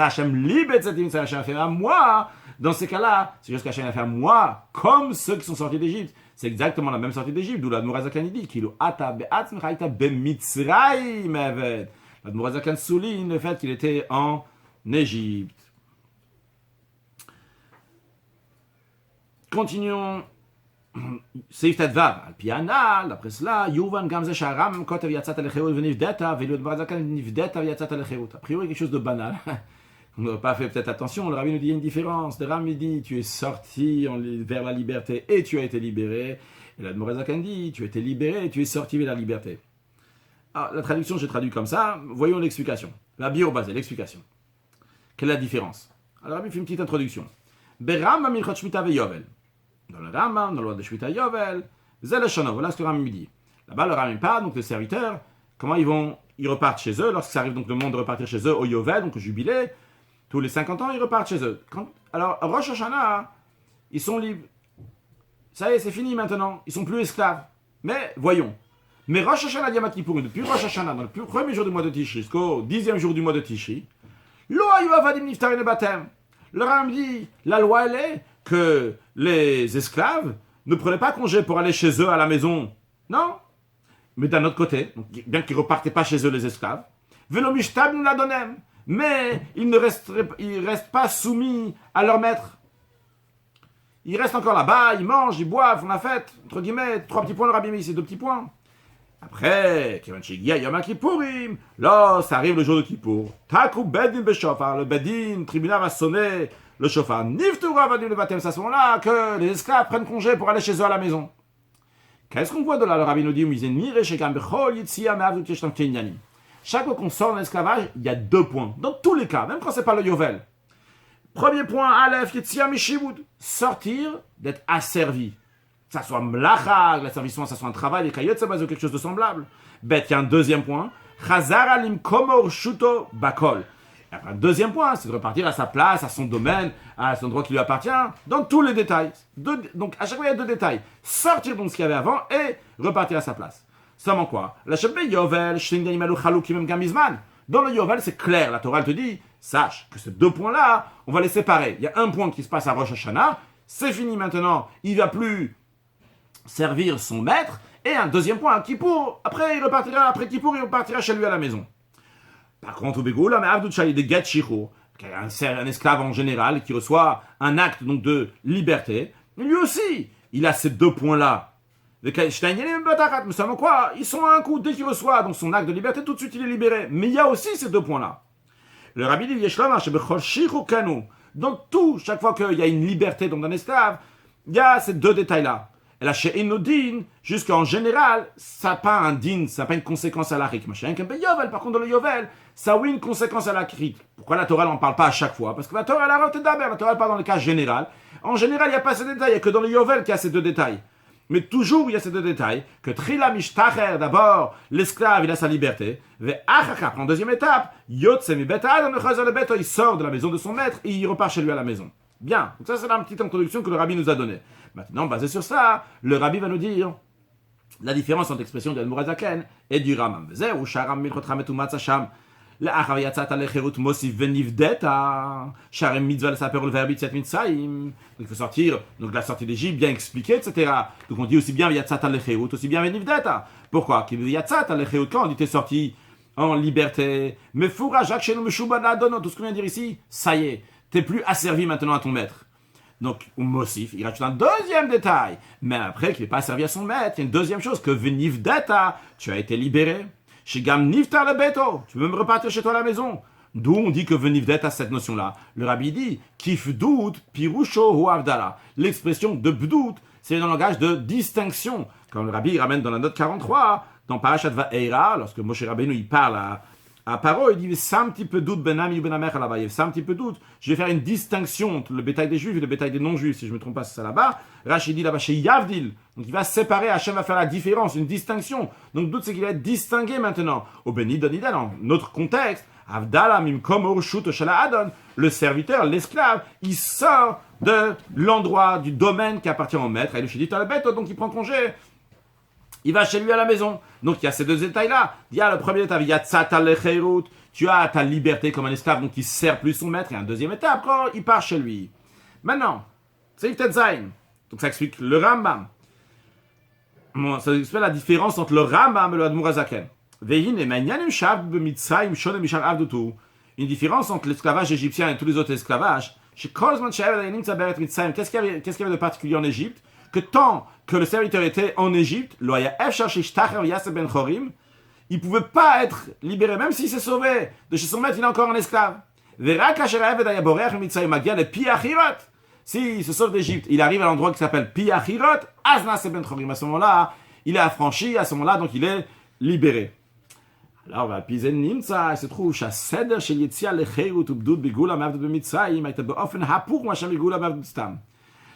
Hachem libère cette ça Hachem a fait à moi, dans ces cas-là, c'est juste qu'Hachem a fait à moi, comme ceux qui sont sortis d'Égypte. C'est exactement la même sortie d'Égypte, d'où l'Admour HaZakan dit, qu'il ata be'atzmech hayta b'mitzrayim eved. L'Admour HaZakan souligne le fait qu'il était en Égypte. Continuons. Seif Tedvav, al pianal, d'après cela, Yuvan Gamze Sharam, Kotev Yatzat Alecheut, Venivdeta, Velud Brazakan, Venivdeta, Yatzat Alecheut. A priori, quelque chose de banal. On n'a pas fait peut-être attention, le rabbi nous dit il y a une différence. Le rabbi dit tu es sorti vers la liberté et tu as été libéré. Et l'Admour HaZakan dit tu as été libéré et tu es sorti vers la liberté. Alors, la traduction, j'ai traduit comme ça. Voyons l'explication. La bio-basée, l'explication. Quelle est la différence? Alors, le rabbi fait une petite introduction. Beram Milchot Shmita Veyovel. Dans le Rambam, dans la loi de Shmita Yovel, Zel Shana, voilà ce que le Rambam dit. Là-bas, le Rambam parle, donc les serviteurs, comment ils repartent chez eux, lorsque ça arrive donc le moment de repartir chez eux au Yovel, donc au jubilé, tous les 50 ans, ils repartent chez eux. Alors, Rosh Hashanah, ils sont libres. Ça y est, c'est fini maintenant, ils sont plus esclaves. Mais, voyons. Mais Rosh Hashanah Yom Kippur, depuis Rosh Hashanah, dans le premier jour du mois de Tishri, jusqu'au 10e jour du mois de Tishri, Lo Ayu Avadim Niftarin Batem. Le Rambam dit, la loi, elle est que les esclaves ne prenaient pas congé pour aller chez eux à la maison. Non. Mais d'un autre côté, donc, bien qu'ils ne repartaient pas chez eux les esclaves, Velomishtab nous la donnem. Mais ils ne restent pas soumis à leur maître. Ils restent encore là-bas, ils mangent, ils boivent, font la fête. Entre guillemets, 3 petits points le Rabbi ici, 2 petits points. Après, Yom Kippourim, là, ça arrive le jour de Kippour. Taku Bedin Beshofar, le Bedin, le tribunal va sonner le chauffard. Niftura va dire le baptême, c'est à ce moment-là que les esclaves prennent congé pour aller chez eux à la maison. Qu'est-ce qu'on voit de là? Le Rabbi nous dit, chaque fois qu'on sort d'un esclavage, il y a 2 points. Dans tous les cas, même quand c'est pas le Yovel. Premier point, Aleph, Yetzia Mishivud, sortir, d'être asservi. Que ça soit mlacha, l'asservissement, ça soit un travail, les kayot, ça base de quelque chose de semblable. Bête, il y a un deuxième point. Chazar alim komor shuto bakol. Et après, un deuxième point, c'est de repartir à sa place, à son domaine, à son droit qui lui appartient, dans tous les détails. Donc, à chaque fois, il y a 2 détails. Sortir donc ce qu'il y avait avant et repartir à sa place. Seulement quoi? La Shabbat Yovel, Shling Animalu Chaluk Kimem Gamizman. Dans le Yovel, c'est clair. La Torah, elle te dit, sache que ces 2 points-là, on va les séparer. Il y a un point qui se passe à Rosh Hashanah, c'est fini maintenant, il ne va plus servir son maître, et un deuxième point à Kippour, après Kippour, il repartira chez lui à la maison. Par contre, au Bégoula, mais Abdou Tchaï de Get Shichou, un esclave en général, qui reçoit un acte donc de liberté, lui aussi, il a ces 2 points-là. Mais seulement quoi? Ils sont à un coup, dès qu'il reçoit donc son acte de liberté, tout de suite il est libéré. Mais il y a aussi ces 2 points-là. Le Rabbi dit, dans tout, chaque fois qu'il y a une liberté donc d'un esclave, il y a ces 2 détails-là. Et la she'inodin, jusqu'en général, ça n'a pas un din, ça n'a pas une conséquence à la rik. Par contre, dans le yovel, ça a oui une conséquence à la rik. Pourquoi la Torah n'en parle pas à chaque fois? Parce que la Torah, elle a raté d'abord, la Torah elle parle dans le cas général. En général, il n'y a pas ces détails, il n'y a que dans le yovel qu'il y a ces 2 détails. Mais toujours, il y a ces 2 détails, que trila mishtacher, d'abord, l'esclave, il a sa liberté, en deuxième étape, yotse mi beta, il sort de la maison de son maître, et il repart chez lui à la maison. Bien, donc ça c'est la petite introduction que le Rabbi nous a donnée. Maintenant, basé sur ça, le Rabbi va nous dire la différence entre l'expression de l'Admour HaZaken et du Rambam. Zeh, ou sharam milchot chamet umatzasham, לאחר יצאת לחירות מוסיף ונבדית, שהרי מצווה לספר ולבאר ביציאת מצרים. Il faut sortir, donc la sortie d'Égypte, bien expliquée, etc. Donc on dit aussi bien יצאת לחירות, aussi bien ונבדית. Pourquoi? Qu'il יצאת לחירות, quand on dit t'es sorti en liberté, mais fourra Jacques chez nous, Meshouba Nadono, tout ce qu'on vient de dire ici, ça y est, t'es plus asservi maintenant à ton maître. Donc, Mosif, il rajoute un deuxième détail. Mais après qu'il n'est pas servi à son maître, il y a une deuxième chose, que Venivdeta, tu as été libéré. Chez Gam Niftar le Beto, tu veux me repartir chez toi à la maison. D'où on dit que Venivdeta, cette notion-là. Le Rabbi dit, Kif Dout, Pirusho ou Avdala. L'expression de Bdout, c'est un langage de distinction. Quand le Rabbi ramène dans la note 43, dans Parashat Va'era, lorsque Moshe Rabbeinu il parle À Paro, il dit, ça un petit peu doute, benami ou benamer là-bas. Il y a ça un petit peu doute. Je vais faire une distinction entre le bétail des juifs et le bétail des non-juifs, si je ne me trompe pas, c'est ça là-bas. Rachid dit là-bas chez Yavdil. Donc il va séparer, Hachem va faire la différence, une distinction. Donc doute, c'est qu'il va être distingué maintenant. Au Béni Donida, dans notre contexte, Avdala mimkom shut shala adon, le serviteur, l'esclave, il sort de l'endroit, du domaine qui appartient au maître. Et le shidit al beto, donc il prend congé. Il va chez lui à la maison. Donc il y a ces deux détails-là. Il y a le premier état, il y a tzata lecheirut, tu as ta liberté comme un esclave, donc il ne sert plus son maître. Et un deuxième étape, quand il part chez lui. Maintenant, c'est peut-être Zayn. Donc ça explique le Rambam. Bon, ça explique la différence entre le Rambam et le Admor HaZaken. Une différence entre l'esclavage égyptien et tous les autres esclavages. Qu'est-ce qu'il y avait de particulier en Égypte? Que tant que le serviteur était en Égypte, il ne pouvait pas être libéré, même s'il s'est sauvé de chez son maître, il est encore un esclave. S'il se sauve d'Égypte, il arrive à l'endroit qui s'appelle Piachirot, à ce moment-là, il est affranchi, à ce moment-là, donc il est libéré. Alors, il se trouve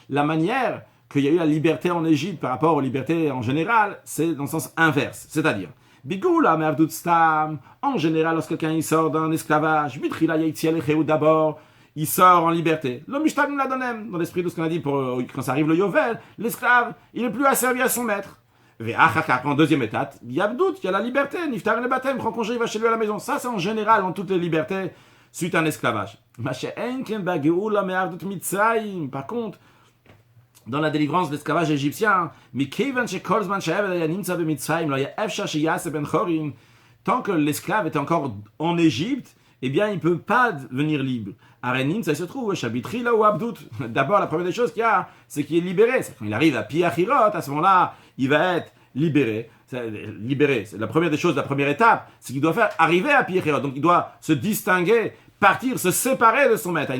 la manière qu'il y a eu la liberté en Égypte par rapport aux libertés en général, c'est dans le sens inverse. C'est-à-dire, en général, lorsque quelqu'un il sort d'un esclavage, d'abord, il sort en liberté. Dans l'esprit de ce qu'on a dit quand ça arrive le Yovel, l'esclave, il n'est plus asservi à son maître. En deuxième étape, il y a la liberté. Niftar le baptême, prend congé, il va chez lui à la maison. Ça, c'est en général dans toutes les libertés suite à un esclavage. Par contre, dans la délivrance de l'esclavage égyptien, tant que l'esclave était encore en Égypte, eh bien, il ne peut pas devenir libre. Arenin, ça se trouve, Shabitrila ou Abdout. D'abord, la première des choses qu'il y a, c'est qu'il est libéré. Quand il arrive à Piachirot, à ce moment-là, il va être libéré. Libéré, c'est la première des choses, la première étape, c'est qu'il doit faire arriver à Piachirot. Donc, il doit se distinguer, partir, se séparer de son maître. La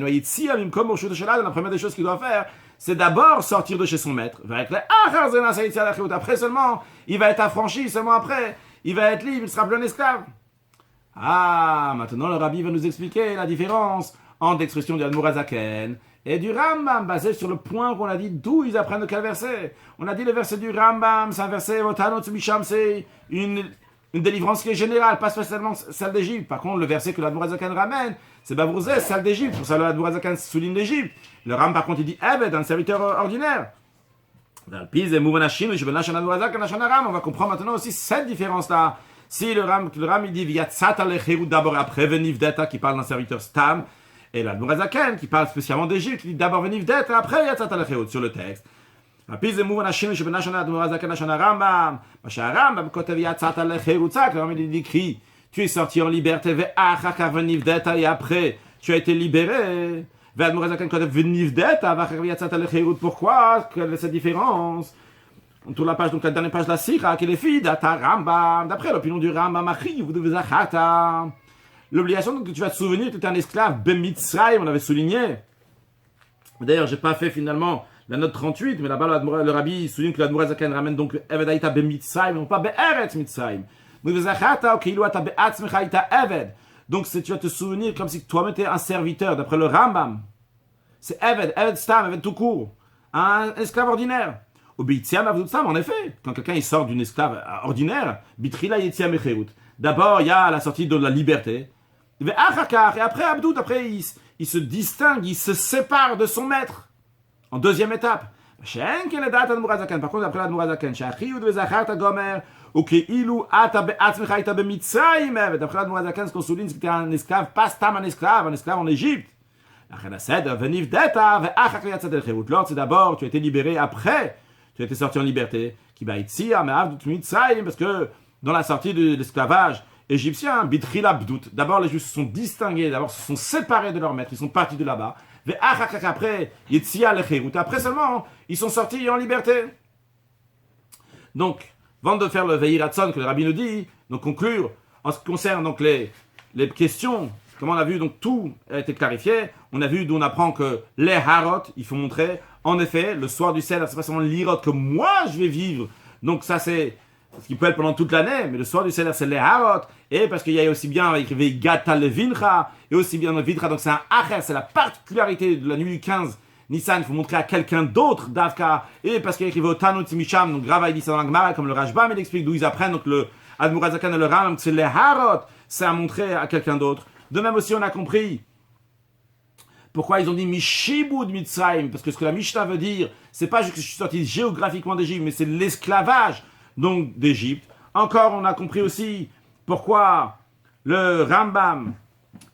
première des choses qu'il doit faire, c'est d'abord sortir de chez son maître. Après seulement, il va être affranchi, seulement après, il va être libre, il ne sera plus un esclave. Ah, maintenant le Rabbi va nous expliquer la différence entre l'expression du Admor HaZaken et du Rambam, basé sur le point qu'on a dit d'où ils apprennent de quel verset. On a dit le verset du Rambam, c'est un verset, c'est une délivrance qui est générale, pas spécialement celle d'Égypte. Par contre, le verset que l'Admor HaZaken ramène, c'est Bavrouzé, celle d'Égypte. Pour ça, l'Admor HaZaken souligne l'Égypte. Le Rambam, par contre, il dit Eved, un serviteur ordinaire. On va comprendre maintenant aussi cette différence-là. Si le Ram il dit Viatzata lecherut d'abord après Venivdeta qui parle d'un serviteur Stam, et l'Admor HaZaken qui parle spécialement d'Égypte, il dit d'abord Venivdeta après Viatzata lecherut sur le texte. Puis le mouvement Hashinu chez Benashana Admor HaZaken Hashana Rambam, Rambam kotev Viatzata lecherut ça, comme il écrit, tu es sorti en liberté ve'achaka Venivdeta et après tu as été libéré. Ve'Admor HaZaken kotev Venivdeta ve'achaka Viatzata lecherut. Pourquoi? Quelle est cette différence? On tourne la page, donc la dernière page de la Sira, qui est les filles d'Ata Rambam. D'après l'opinion du Rambam, vous devez achata. L'obligation donc, que tu vas te souvenir que tu es un esclave, Bemitzraïm, on avait souligné. D'ailleurs, j'ai pas fait finalement la note 38, mais là-bas, le Rabbi souligne que l'Admor HaZaken ramène donc Evedaïta Bemitzraïm, non pas Be'eretz Mitzraïm. Vous devez achata, ok, il ata Be'atzmecha ita Eved. Donc, tu vas te souvenir comme si toi-même étais un serviteur, d'après le Rambam. C'est Eved, Eved Stam, Eved tout court. Un esclave ordinaire. En effet, quand quelqu'un il sort d'une esclave ordinaire, d'abord il y a la sortie de la liberté, et après Abdout, après il se distingue, il se sépare de son maître. En deuxième étape. Par contre, après l'Admor HaZaken, d'après l'Admor HaZaken, ce qu'on souligne, c'est que tu es un esclave, pas stam un esclave en Égypte. L'autre, c'est d'abord, tu as été libéré après. Tu as été sorti en liberté, parce que dans la sortie de l'esclavage égyptien, d'abord les Juifs se sont distingués, d'abord se sont séparés de leur maître, ils sont partis de là-bas, après seulement, ils sont sortis en liberté. Donc, avant de faire le Ve'iratson que le Rabbi nous dit, donc conclure, en ce qui concerne donc les questions, comme on a vu, donc tout a été clarifié. On a vu d'où on apprend que les harot, il faut montrer, en effet, le soir du Seder, c'est pas seulement l'irot que moi je vais vivre. Donc ça c'est ce qui peut être pendant toute l'année, mais le soir du Seder, c'est les Harot, et parce qu'il y a aussi bien écrit Gata le Vincha, et aussi bien le Vincha, donc c'est un Acher, c'est la particularité de la nuit du 15 Nissan, il faut montrer à quelqu'un d'autre, Davka, et parce qu'il y a écrit Otanu Tzimisham, donc Grava, il dit ça dans la Gemara, comme le Rashbam, il explique d'où ils apprennent, donc le Admurazakan et le Ram, c'est les Harot, c'est à montrer à quelqu'un d'autre. De même aussi, on a compris pourquoi ils ont dit Mishibud Mitzrayim, parce que ce que la Mishnah veut dire, c'est pas juste que je suis sorti géographiquement d'Égypte, mais c'est l'esclavage, donc d'Égypte. Encore, on a compris aussi pourquoi le Rambam,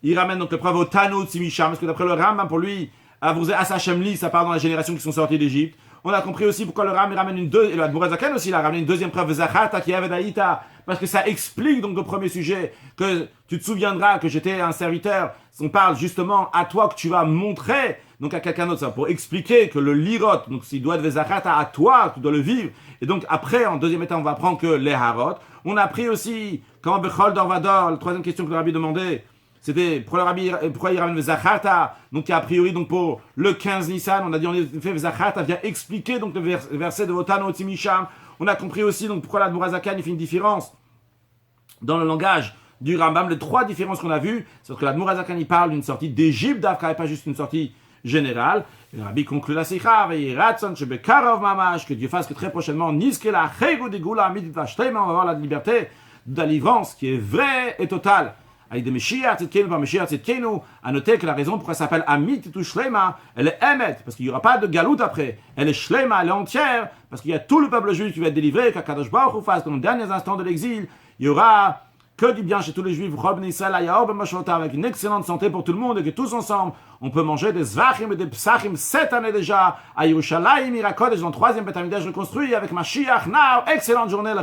il ramène donc le preuve au Tanu Tzimisham, parce que d'après le Rambam, pour lui, Asachemli, ça part dans la génération qui sont sortis d'Égypte. On a compris aussi pourquoi le Ram ramène une deuxième, et le Admurazakan aussi, il a ramené une deuxième preuve, Zacharta qui avait d'Aïta, parce que ça explique donc le premier sujet, que tu te souviendras que j'étais un serviteur, on parle justement à toi que tu vas montrer, donc à quelqu'un d'autre, ça, pour expliquer que le lirot, donc s'il doit être Zacharta à toi, tu dois le vivre, et donc après, en deuxième état, on va apprendre que les Harot. On a appris aussi, quand Bechol Dorvador, la troisième question que le Rabbi demandait, c'était pourquoi il ramène le Zacharta, donc a priori donc pour le 15 Nissan, on a dit en effet Zacharta vient expliquer donc le verset de Otanu Tzimisham. On a compris aussi donc pourquoi l'Admurazakan il fait une différence dans le langage du Rambam. Les trois différences qu'on a vues, c'est que l'Admurazakan il parle d'une sortie d'Égypte d'Afka et pas juste une sortie générale. Et le Rabbi conclut la Sikha, que Dieu fasse que très prochainement, Niskela Chegu de Gula Amidit Vashtema, on va avoir la liberté de la livrance qui est vraie et totale. Avec des Meshiach Tzidkenu par Meshiach Tzidkenu, à noter que la raison pourquoi ça s'appelle Amit Titu Shlema, elle est Emet, parce qu'il n'y aura pas de galoute après. Elle est Shlema, elle est entière, parce qu'il y a tout le peuple juif qui va être délivré, qu'Akadosh Baruch Hu fasse, dans les derniers instants de l'exil, il y aura que du bien chez tous les juifs, avec une excellente santé pour tout le monde, et que tous ensemble, on peut manger des Zvachim et des Psachim cette année déjà, à Yerushalayim, Irakodesh, dans le troisième Beth Amikdash reconstruit, avec Mashiach, now, excellente journée.